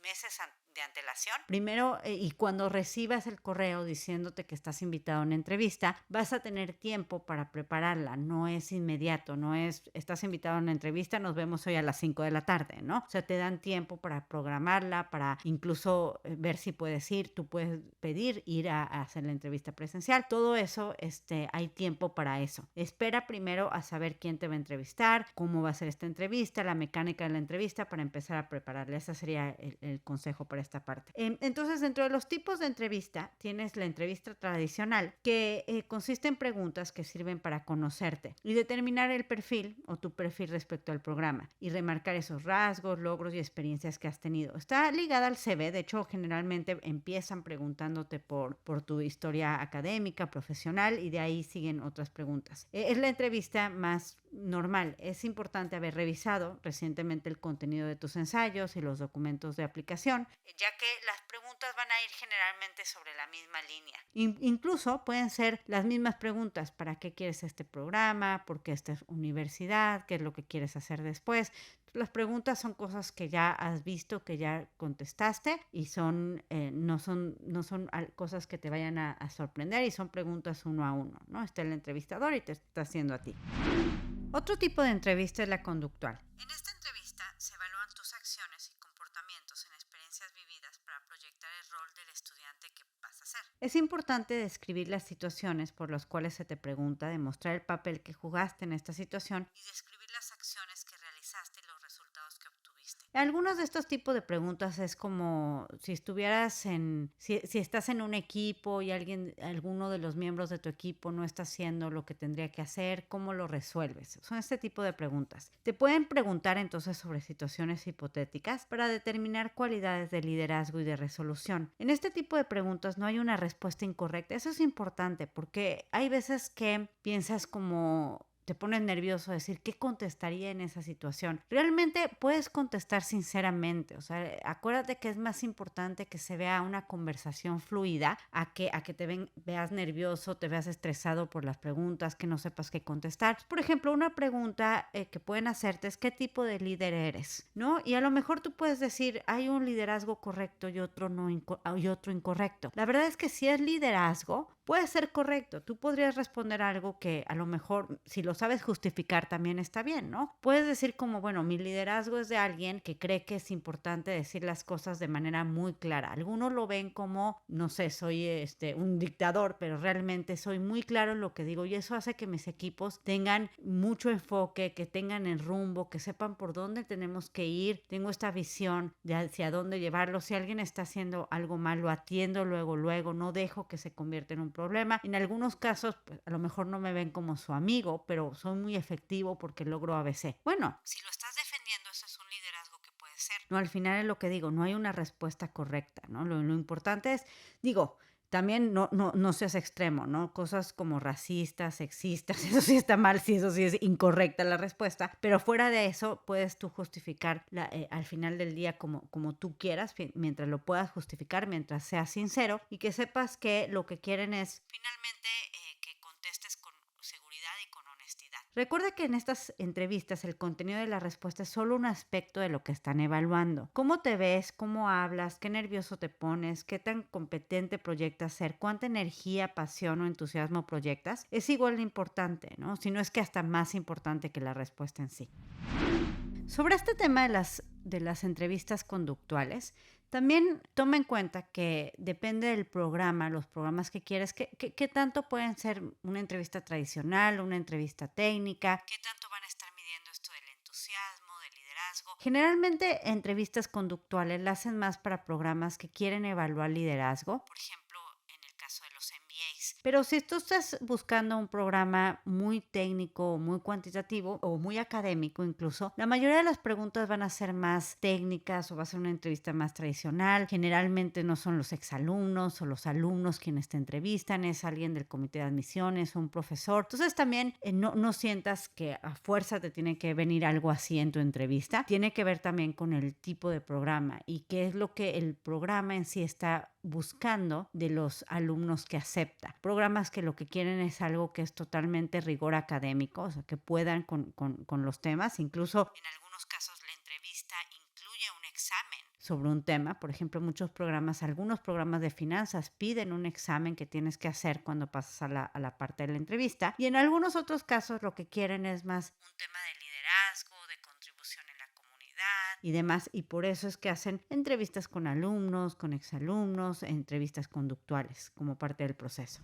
meses de antelación. Primero, y cuando recibas el correo diciéndote que estás invitado a una entrevista, vas a tener tiempo para prepararla. No es inmediato, no es estás invitado a una entrevista, nos vemos hoy a las 5 de la tarde, ¿no? O sea, te dan tiempo para programarla, para incluso ver si puedes ir. Tú puedes pedir ir a hacer la entrevista presencial. Todo eso, hay tiempo para eso. Espera primero a saber quién te va a entrevistar, cómo va a ser esta entrevista, la mecánica de la entrevista para empezar a prepararla. Ese sería el consejo para esta parte. Entonces, dentro de los tipos de entrevista, tienes la entrevista tradicional, que consiste en preguntas que sirven para conocerte y determinar el perfil o tu perfil respecto al programa y remarcar esos rasgos, logros y experiencias que has tenido. Está ligada al CV, de hecho, generalmente empiezan preguntándote por tu historia académica, profesional, y de ahí siguen otras preguntas. Es la entrevista más normal. Es importante haber revisado recientemente el contenido de tus ensayos y los documentos de aplicación, ya que las preguntas van a ir generalmente sobre la misma línea. Incluso pueden ser las mismas preguntas: ¿para qué quieres este programa? ¿Por qué esta universidad? ¿Qué es lo que quieres hacer después? Las preguntas son cosas que ya has visto, que ya contestaste, y no son cosas que te vayan a sorprender, y son preguntas uno a uno, ¿no? Está el entrevistador y te está haciendo a ti. Otro tipo de entrevista es la conductual. En esta entrevista se evalúan tus acciones y comportamientos en experiencias vividas para proyectar el rol del estudiante que vas a ser. Es importante describir las situaciones por las cuales se te pregunta, demostrar el papel que jugaste en esta situación y describir las acciones que realizaste y los resultados que obtuviste. Algunos de estos tipos de preguntas es como si estás en un equipo y alguno de los miembros de tu equipo no está haciendo lo que tendría que hacer, ¿cómo lo resuelves? Son este tipo de preguntas. Te pueden preguntar entonces sobre situaciones hipotéticas para determinar cualidades de liderazgo y de resolución. En este tipo de preguntas no hay una respuesta incorrecta. Eso es importante porque hay veces que piensas como te pones nervioso a decir qué contestaría en esa situación. Realmente puedes contestar sinceramente. O sea, acuérdate que es más importante que se vea una conversación fluida a que te veas nervioso, te veas estresado por las preguntas, que no sepas qué contestar. Por ejemplo, una pregunta que pueden hacerte es: ¿qué tipo de líder eres? ¿No? Y a lo mejor tú puedes decir: hay un liderazgo correcto y otro incorrecto. La verdad es que si es liderazgo, puede ser correcto. Tú podrías responder algo que a lo mejor, si lo sabes justificar, también está bien, ¿no? Puedes decir como: bueno, mi liderazgo es de alguien que cree que es importante decir las cosas de manera muy clara. Algunos lo ven como, no sé, soy un dictador, pero realmente soy muy claro en lo que digo, y eso hace que mis equipos tengan mucho enfoque, que tengan el rumbo, que sepan por dónde tenemos que ir. Tengo esta visión de hacia dónde llevarlo. Si alguien está haciendo algo mal, lo atiendo luego, no dejo que se convierta en un problema. En algunos casos, pues, a lo mejor no me ven como su amigo, pero soy muy efectivo porque logro ABC. Bueno, si lo estás defendiendo, ese es un liderazgo que puede ser. No, al final es lo que digo, no hay una respuesta correcta, ¿no? Lo importante es, también no seas extremo, ¿no? Cosas como racistas, sexistas, eso sí está mal, sí, eso sí es incorrecta la respuesta, pero fuera de eso puedes tú justificar al final del día como tú quieras, mientras lo puedas justificar, mientras seas sincero y que sepas que lo que quieren es finalmente que contestes con seguridad y con honestidad. Recuerda que en estas entrevistas el contenido de la respuesta es solo un aspecto de lo que están evaluando. ¿Cómo te ves? ¿Cómo hablas? ¿Qué nervioso te pones? ¿Qué tan competente proyectas ser? ¿Cuánta energía, pasión o entusiasmo proyectas? Es igual de importante, ¿no? Si no es que hasta más importante que la respuesta en sí. Sobre este tema de las entrevistas conductuales, También toma en cuenta que depende del programa, los programas que quieres, que tanto pueden ser una entrevista tradicional, una entrevista técnica, qué tanto van a estar midiendo esto del entusiasmo, del liderazgo. Generalmente entrevistas conductuales las hacen más para programas que quieren evaluar liderazgo, por ejemplo, en el caso de los MBAs. Pero si tú estás buscando un programa muy técnico, muy cuantitativo o muy académico incluso, la mayoría de las preguntas van a ser más técnicas o va a ser una entrevista más tradicional. Generalmente no son los exalumnos o los alumnos quienes te entrevistan, es alguien del comité de admisiones o un profesor. Entonces también no sientas que a fuerza te tiene que venir algo así en tu entrevista. Tiene que ver también con el tipo de programa y qué es lo que el programa en sí está buscando de los alumnos que acepta. Programas que lo que quieren es algo que es totalmente rigor académico, o sea, que puedan con los temas. Incluso en algunos casos la entrevista incluye un examen sobre un tema. Por ejemplo, algunos programas de finanzas piden un examen que tienes que hacer cuando pasas a la parte de la entrevista. Y en algunos otros casos lo que quieren es más un tema de liderazgo, de contribución en la comunidad y demás. Y por eso es que hacen entrevistas con alumnos, con exalumnos, entrevistas conductuales como parte del proceso.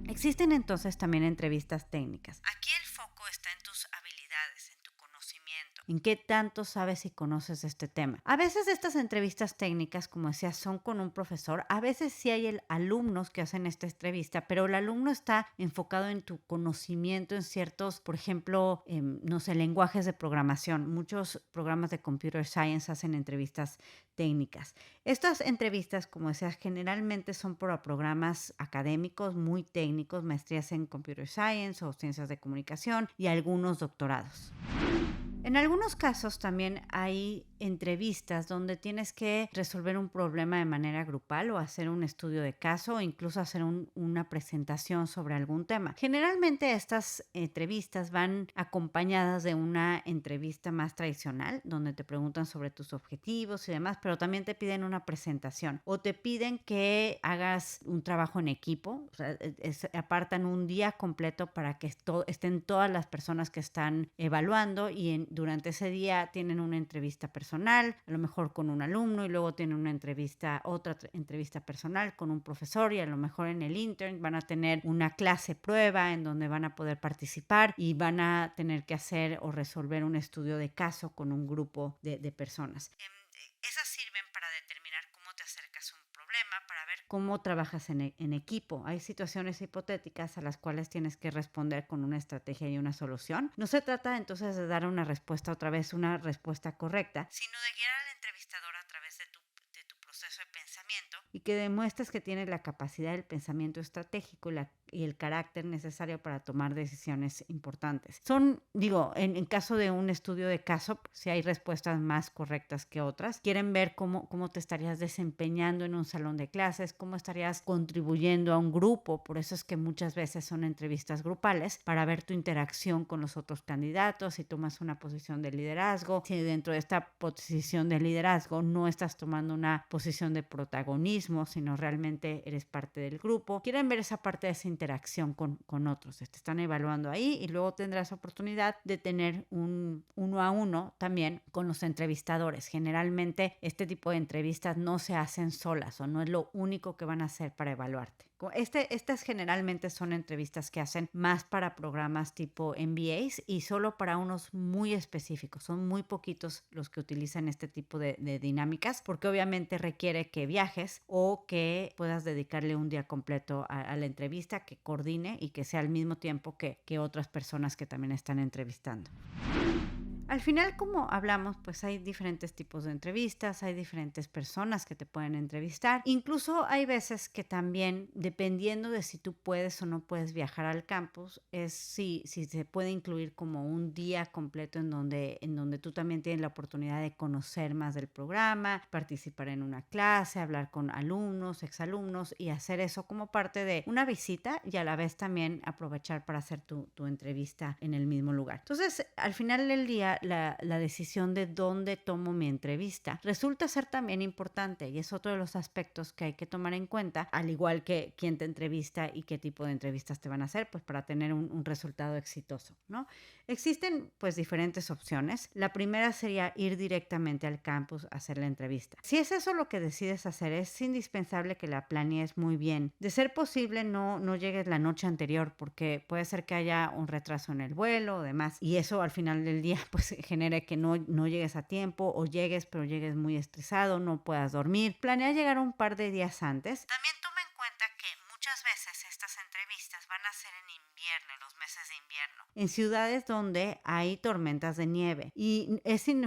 Existen entonces también entrevistas técnicas. Aquí el foco está en tus habilidades, en tu conocimiento, en qué tanto sabes y conoces este tema. A veces estas entrevistas técnicas, como decía, son con un profesor. A veces sí hay alumnos que hacen esta entrevista, pero el alumno está enfocado en tu conocimiento en ciertos, por ejemplo, no sé, lenguajes de programación. Muchos programas de computer science hacen entrevistas técnicas. Estas entrevistas, como decías, generalmente son para programas académicos muy técnicos, maestrías en computer science o ciencias de comunicación y algunos doctorados. En algunos casos también hay entrevistas donde tienes que resolver un problema de manera grupal o hacer un estudio de caso o incluso hacer una presentación sobre algún tema. Generalmente estas entrevistas van acompañadas de una entrevista más tradicional donde te preguntan sobre tus objetivos y demás, pero también te piden una presentación o te piden que hagas un trabajo en equipo. O sea, apartan un día completo para que estén todas las personas que están evaluando y durante ese día tienen una entrevista personal, a lo mejor con un alumno, y luego tienen otra entrevista personal con un profesor, y a lo mejor en el intern van a tener una clase prueba en donde van a poder participar y van a tener que hacer o resolver un estudio de caso con un grupo de personas. Esas sirven para determinar cómo te acercas a un problema, para ver cómo trabajas en equipo. Hay situaciones hipotéticas a las cuales tienes que responder con una estrategia y una solución. No se trata entonces de dar una respuesta otra vez, una respuesta correcta, sino de guiar al entrevistador a través de tu proceso de pensamiento y que demuestres que tienes la capacidad del pensamiento estratégico y el carácter necesario para tomar decisiones importantes. En caso de un estudio de caso, si hay respuestas más correctas que otras, quieren ver cómo te estarías desempeñando en un salón de clases, cómo estarías contribuyendo a un grupo. Por eso es que muchas veces son entrevistas grupales para ver tu interacción con los otros candidatos, si tomas una posición de liderazgo, si dentro de esta posición de liderazgo no estás tomando una posición de protagonismo, sino realmente eres parte del grupo. Quieren ver esa parte de esa interacción con otros. Te están evaluando ahí y luego tendrás oportunidad de tener un uno a uno también con los entrevistadores. Generalmente este tipo de entrevistas no se hacen solas o no es lo único que van a hacer para evaluarte. Estas generalmente son entrevistas que hacen más para programas tipo MBAs y solo para unos muy específicos. Son muy poquitos los que utilizan este tipo de dinámicas porque obviamente requiere que viajes o que puedas dedicarle un día completo a la entrevista, que coordine y que sea al mismo tiempo que otras personas que también están entrevistando. Al final, como hablamos, pues hay diferentes tipos de entrevistas, hay diferentes personas que te pueden entrevistar. Incluso hay veces que también, dependiendo de si tú puedes o no puedes viajar al campus, es si se puede incluir como un día completo en donde tú también tienes la oportunidad de conocer más del programa, participar en una clase, hablar con alumnos, exalumnos y hacer eso como parte de una visita y a la vez también aprovechar para hacer tu entrevista en el mismo lugar. Entonces, al final del día, la decisión de dónde tomo mi entrevista resulta ser también importante y es otro de los aspectos que hay que tomar en cuenta, al igual que quién te entrevista y qué tipo de entrevistas te van a hacer, pues para tener un resultado exitoso, ¿no? Existen pues diferentes opciones. La primera sería ir directamente al campus a hacer la entrevista. Si es eso lo que decides hacer, es indispensable que la planees muy bien. De ser posible, no llegues la noche anterior porque puede ser que haya un retraso en el vuelo o demás, y eso al final del día pues genere que no llegues a tiempo, o llegues pero llegues muy estresado, no puedas dormir. Planea llegar un par de días antes. También toma en cuenta que muchas veces estas entrevistas van a ser en invierno, en los meses de invierno, en ciudades donde hay tormentas de nieve, y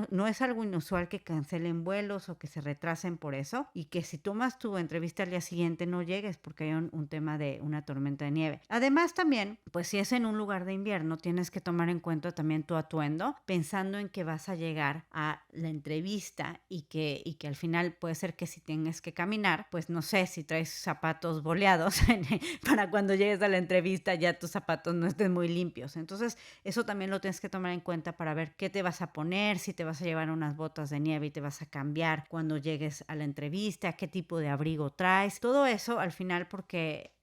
no es algo inusual que cancelen vuelos o que se retrasen por eso, y que si tomas tu entrevista al día siguiente no llegues porque hay un tema de una tormenta de nieve. Además también, pues si es en un lugar de invierno, tienes que tomar en cuenta también tu atuendo, pensando en que vas a llegar a la entrevista y que al final puede ser que si tengas que caminar, pues no sé, si traes zapatos boleados para cuando llegues a la entrevista ya tus zapatos no estén muy limpios. Entonces eso también lo tienes que tomar en cuenta para ver qué te vas a poner, si te vas a llevar unas botas de nieve y te vas a cambiar cuando llegues a la entrevista, qué tipo de abrigo traes. Todo eso al final, porque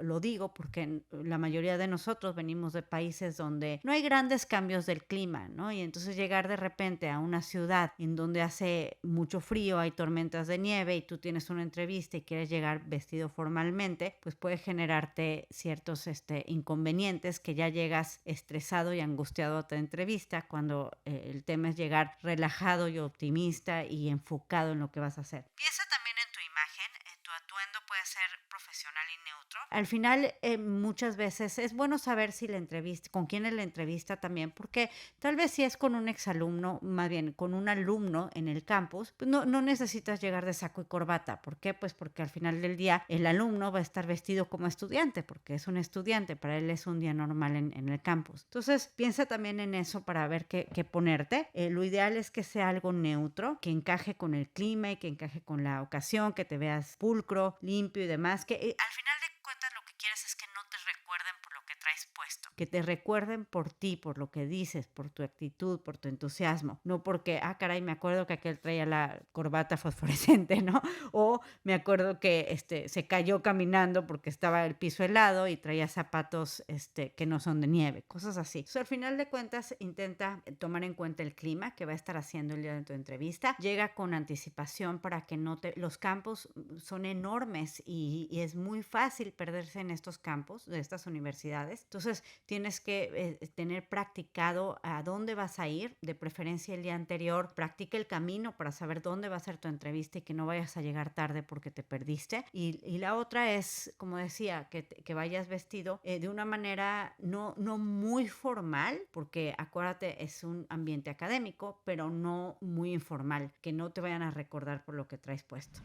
lo digo porque la mayoría de nosotros venimos de países donde no hay grandes cambios del clima, ¿no? Y entonces llegar de repente a una ciudad en donde hace mucho frío, hay tormentas de nieve y tú tienes una entrevista y quieres llegar vestido formalmente, pues puede generarte ciertos inconvenientes, que ya llegas estresado y angustiado a tu entrevista, cuando el tema es llegar relajado y optimista y enfocado en lo que vas a hacer. Piensa también en tu imagen. Tu atuendo puede ser profesional y neutro. Al final, muchas veces es bueno saber si la entrevista, con quién es la entrevista también, porque tal vez si es con un exalumno, más bien con un alumno en el campus, pues no necesitas llegar de saco y corbata. ¿Por qué? Pues porque al final del día el alumno va a estar vestido como estudiante, porque es un estudiante, para él es un día normal en el campus. Entonces, piensa también en eso para ver qué ponerte. Lo ideal es que sea algo neutro, que encaje con el clima y que encaje con la ocasión, que te veas pulcro, limpio y demás, que al final de cuentas lo que quieres es que no te recuerden por lo que traes puesto, que te recuerden por ti, por lo que dices, por tu actitud, por tu entusiasmo, no porque, caray, me acuerdo que aquel traía la corbata fosforescente, ¿no? O me acuerdo que se cayó caminando porque estaba el piso helado y traía zapatos que no son de nieve, cosas así. Entonces, al final de cuentas, intenta tomar en cuenta el clima que va a estar haciendo el día de tu entrevista. Llega con anticipación para que los campos son enormes y es muy fácil perderse en estos campos de estas universidades. Entonces tienes que tener practicado a dónde vas a ir, de preferencia el día anterior. Practica el camino para saber dónde va a ser tu entrevista y que no vayas a llegar tarde porque te perdiste. Y la otra es, como decía, que vayas vestido de una manera no muy formal, porque acuérdate, es un ambiente académico, pero no muy informal, que no te vayan a recordar por lo que traes puesto.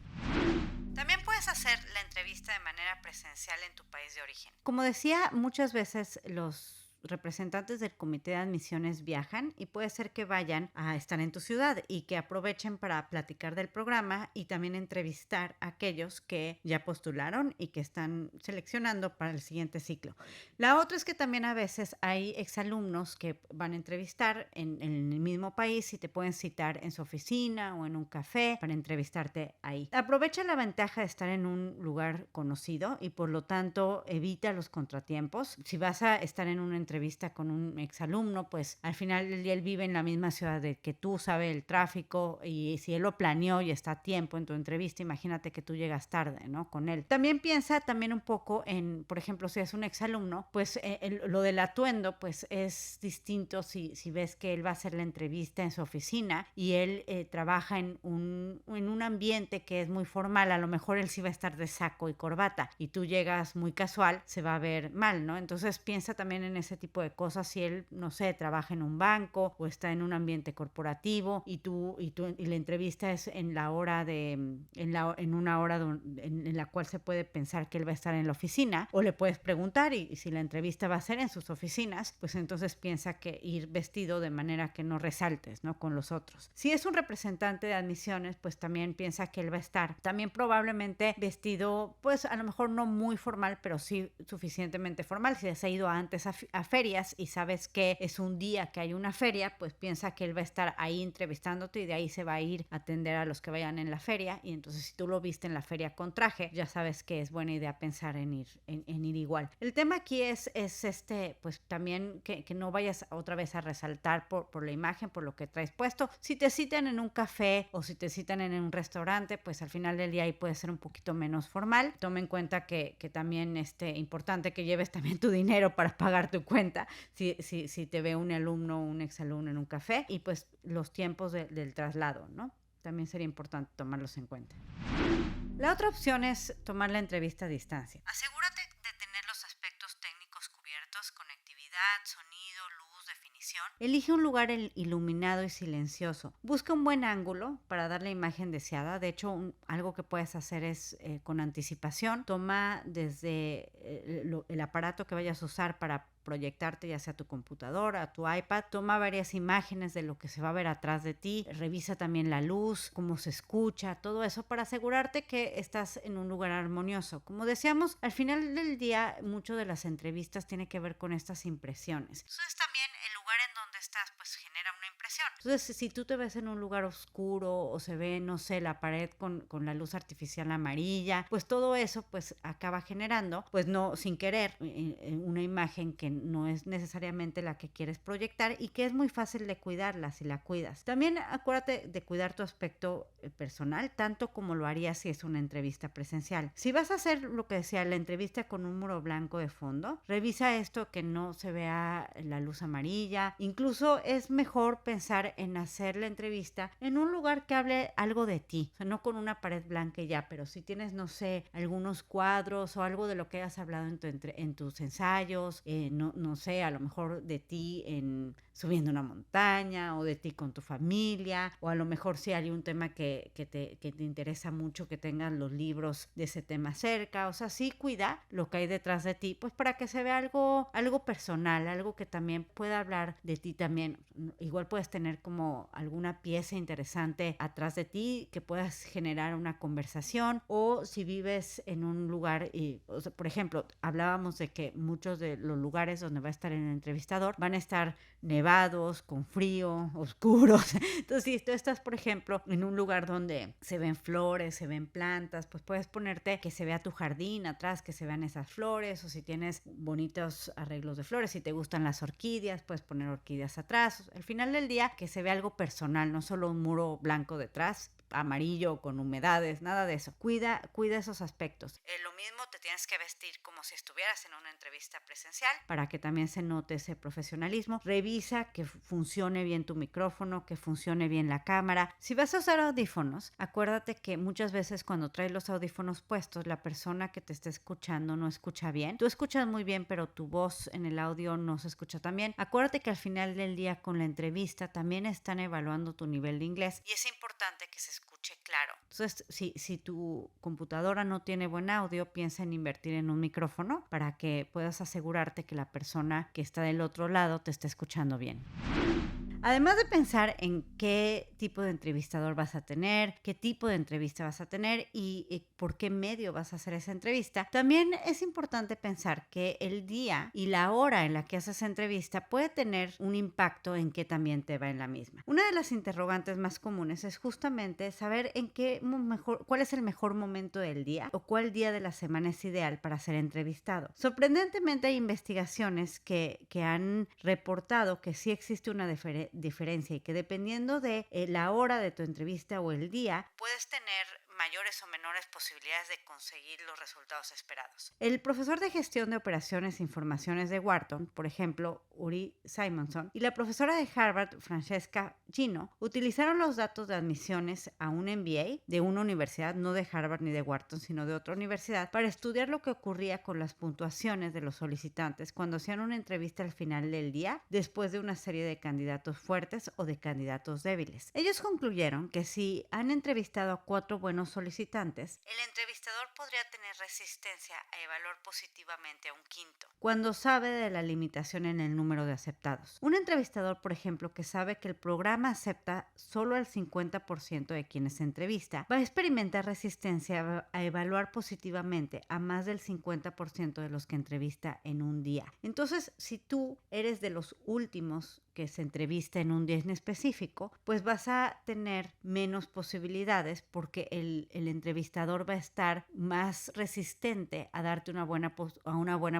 También puedes hacer la entrevista de manera presencial en tu país de origen. Como decía, muchas veces los representantes del comité de admisiones viajan y puede ser que vayan a estar en tu ciudad y que aprovechen para platicar del programa y también entrevistar a aquellos que ya postularon y que están seleccionando para el siguiente ciclo. La otra es que también a veces hay exalumnos que van a entrevistar en el mismo país y te pueden citar en su oficina o en un café para entrevistarte ahí. Aprovecha la ventaja de estar en un lugar conocido y por lo tanto evita los contratiempos. Si vas a estar en una entrevista con un exalumno, pues al final del día él vive en la misma ciudad de que tú, sabe el tráfico, y si él lo planeó y está a tiempo en tu entrevista, imagínate que tú llegas tarde, ¿no? Con él. También piensa también un poco en, por ejemplo, si es un exalumno, pues lo del atuendo pues es distinto si ves que él va a hacer la entrevista en su oficina y él trabaja en un ambiente que es muy formal. A lo mejor él sí va a estar de saco y corbata y tú llegas muy casual, se va a ver mal, ¿no? Entonces piensa también en ese tipo de cosas. Si él, no sé, trabaja en un banco o está en un ambiente corporativo y la entrevista es en una hora en la cual se puede pensar que él va a estar en la oficina, o le puedes preguntar, y si la entrevista va a ser en sus oficinas, pues entonces piensa que ir vestido de manera que no resaltes, ¿no?, con los otros. Si es un representante de admisiones, pues también piensa que él va a estar también probablemente vestido, pues a lo mejor no muy formal, pero sí suficientemente formal. Si has ido antes a ferias y sabes que es un día que hay una feria, pues piensa que él va a estar ahí entrevistándote y de ahí se va a ir a atender a los que vayan en la feria. Y entonces si tú lo viste en la feria con traje, ya sabes que es buena idea pensar en ir igual. El tema aquí es pues también que no vayas otra vez a resaltar por la imagen, por lo que traes puesto. Si te citan en un café o si te citan en un restaurante, pues al final del día ahí puede ser un poquito menos formal. Toma en cuenta que también importante que lleves también tu dinero para pagar tu cuenta si te ve un alumno o un exalumno en un café, y pues los tiempos del traslado, ¿no? También sería importante tomarlos en cuenta. La otra opción es tomar la entrevista a distancia. Asegúrate de tener los aspectos técnicos cubiertos: conectividad, sonido, luz, definición. Elige un lugar iluminado y silencioso. Busca un buen ángulo para dar la imagen deseada. De hecho, algo que puedes hacer es con anticipación. Toma desde el aparato que vayas a usar para proyectarte, ya sea tu computadora, tu iPad. Toma varias imágenes de lo que se va a ver atrás de ti. Revisa también la luz, cómo se escucha, todo eso para asegurarte que estás en un lugar armonioso. Como decíamos, al final del día, mucho de las entrevistas tiene que ver con estas impresiones. Entonces también el lugar en donde estás pues genera una impresión. Entonces, si tú te ves en un lugar oscuro o se ve, no sé, la pared con la luz artificial amarilla, pues todo eso pues acaba generando, pues no, sin querer, una imagen que no es necesariamente la que quieres proyectar y que es muy fácil de cuidarla si la cuidas. También acuérdate de cuidar tu aspecto personal, tanto como lo harías si es una entrevista presencial. Si vas a hacer lo que decía, la entrevista con un muro blanco de fondo, revisa esto, que no se vea la luz amarilla. Incluso es mejor pensar en hacer la entrevista en un lugar que hable algo de ti, o sea, no con una pared blanca y ya, pero si tienes, no sé, algunos cuadros o algo de lo que has hablado en tus ensayos, no sé, a lo mejor de ti subiendo una montaña, o de ti con tu familia, o a lo mejor si hay un tema que te interesa mucho, que tengas los libros de ese tema cerca. O sea, sí cuida lo que hay detrás de ti, pues para que se vea algo personal, algo que también pueda hablar de ti también. Igual puedes tener como alguna pieza interesante atrás de ti que puedas generar una conversación, o si vives en un lugar, o sea, por ejemplo, hablábamos de que muchos de los lugares donde va a estar el entrevistador van a estar nevados, con frío, oscuros. Entonces, si tú estás, por ejemplo, en un lugar donde se ven flores, se ven plantas, pues puedes ponerte que se vea tu jardín atrás, que se vean esas flores, o si tienes bonitos arreglos de flores, si te gustan las orquídeas, puedes poner orquídeas atrás. Al final del día, que se vea algo personal, no solo un muro blanco detrás, amarillo con humedades, nada de eso. Cuida esos aspectos. Lo mismo, te tienes que vestir como si estuvieras en una entrevista presencial para que también se note ese profesionalismo. Revisa que funcione bien tu micrófono, que funcione bien la cámara. Si vas a usar audífonos, acuérdate que muchas veces cuando traes los audífonos puestos, la persona que te está escuchando no escucha bien. Tú escuchas muy bien, pero tu voz en el audio no se escucha tan bien. Acuérdate que al final del día con la entrevista también están evaluando tu nivel de inglés y es importante que se escuche claro. Entonces, si tu computadora no tiene buen audio, piensa en invertir en un micrófono para que puedas asegurarte que la persona que está del otro lado te esté escuchando bien. Además de pensar en qué tipo de entrevistador vas a tener, qué tipo de entrevista vas a tener y por qué medio vas a hacer esa entrevista, también es importante pensar que el día y la hora en la que haces esa entrevista puede tener un impacto en qué también te va en la misma. Una de las interrogantes más comunes es justamente saber cuál es el mejor momento del día o cuál día de la semana es ideal para ser entrevistado. Sorprendentemente hay investigaciones que han reportado que sí existe una diferencia y que dependiendo de la hora de tu entrevista o el día, puedes tener mayores o menores posibilidades de conseguir los resultados esperados. El profesor de gestión de operaciones e informaciones de Wharton, por ejemplo, Uri Simonson, y la profesora de Harvard, Francesca Gino, utilizaron los datos de admisiones a un MBA de una universidad, no de Harvard ni de Wharton, sino de otra universidad, para estudiar lo que ocurría con las puntuaciones de los solicitantes cuando hacían una entrevista al final del día, después de una serie de candidatos fuertes o de candidatos débiles. Ellos concluyeron que si han entrevistado a 4 buenos algunos solicitantes, el entrevistador podría tener resistencia a evaluar positivamente a un quinto, cuando sabe de la limitación en el número de aceptados. Un entrevistador, por ejemplo, que sabe que el programa acepta solo al 50% de quienes se entrevista, va a experimentar resistencia a evaluar positivamente a más del 50% de los que entrevista en un día. Entonces, si tú eres de los últimos que se entrevista en un día en específico, pues vas a tener menos posibilidades porque el entrevistador va a estar más resistente a darte una buena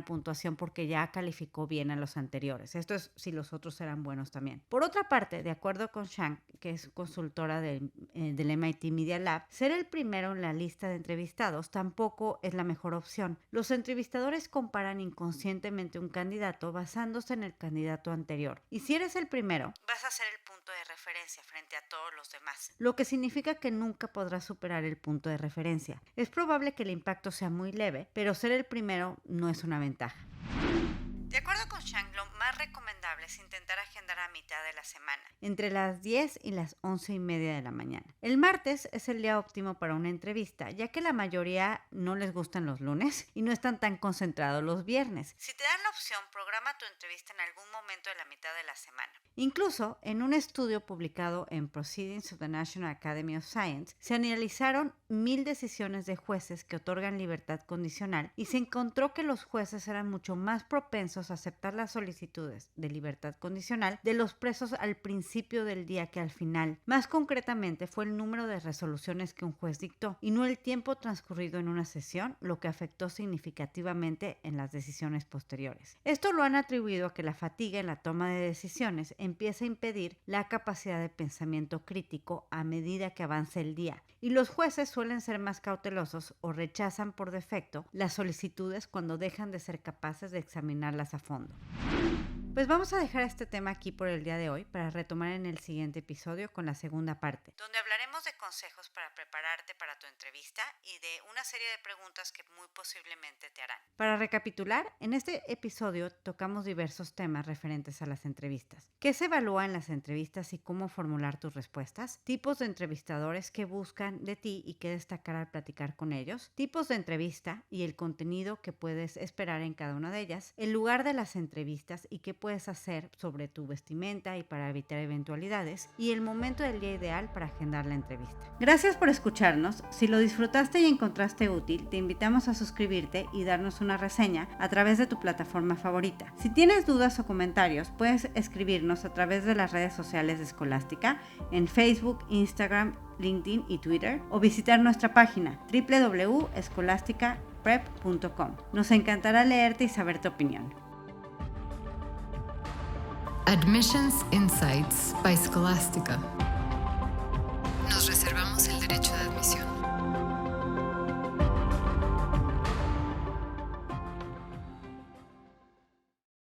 puntuación porque ya calificó bien a los anteriores. Esto es si los otros eran buenos también. Por otra parte, de acuerdo con Shank, que es consultora del MIT Media Lab, ser el primero en la lista de entrevistados tampoco es la mejor opción. Los entrevistadores comparan inconscientemente un candidato basándose en el candidato anterior. Y si eres el primero, vas a ser el punto de referencia frente a todos los demás, lo que significa que nunca podrás superar el punto de referencia. Es probable que el impacto sea muy leve, pero ser el primero no es una ventaja. De acuerdo con Shank, lo más recomendable es intentar agendar a mitad de la semana, entre las 10 y las 11:30 de la mañana. El martes es el día óptimo para una entrevista, ya que la mayoría no les gustan los lunes y no están tan concentrados los viernes. Si te dan la opción, programa tu entrevista en algún momento de la mitad de la semana. Incluso, en un estudio publicado en Proceedings of the National Academy of Science, se analizaron 1000 decisiones de jueces que otorgan libertad condicional y se encontró que los jueces eran mucho más propensos a aceptar las solicitudes de libertad condicional de los presos al principio del día que al final. Más concretamente, fue el número de resoluciones que un juez dictó y no el tiempo transcurrido en una sesión lo que afectó significativamente en las decisiones posteriores. Esto lo han atribuido a que la fatiga en la toma de decisiones empieza a impedir la capacidad de pensamiento crítico a medida que avanza el día, y los jueces suelen ser más cautelosos o rechazan por defecto las solicitudes cuando dejan de ser capaces de examinarlas a fondo. Pues vamos a dejar este tema aquí por el día de hoy para retomar en el siguiente episodio con la segunda parte, donde hablaremos de consejos para prepararte para tu entrevista y de una serie de preguntas que muy posiblemente te harán. Para recapitular, en este episodio tocamos diversos temas referentes a las entrevistas. ¿Qué se evalúa en las entrevistas y cómo formular tus respuestas? Tipos de entrevistadores que buscan de ti y qué destacar al platicar con ellos. Tipos de entrevista y el contenido que puedes esperar en cada una de ellas. El lugar de las entrevistas y qué puedes hacer sobre tu vestimenta y para evitar eventualidades, y el momento del día ideal para agendar la entrevista. Gracias por escucharnos. Si lo disfrutaste y encontraste útil, te invitamos a suscribirte y darnos una reseña a través de tu plataforma favorita. Si tienes dudas o comentarios, puedes escribirnos a través de las redes sociales de Escolástica, en Facebook, Instagram, LinkedIn y Twitter, o visitar nuestra página www.escolasticaprep.com. Nos encantará leerte y saber tu opinión. Admissions Insights by Scholastica. Nos reservamos el derecho de admisión.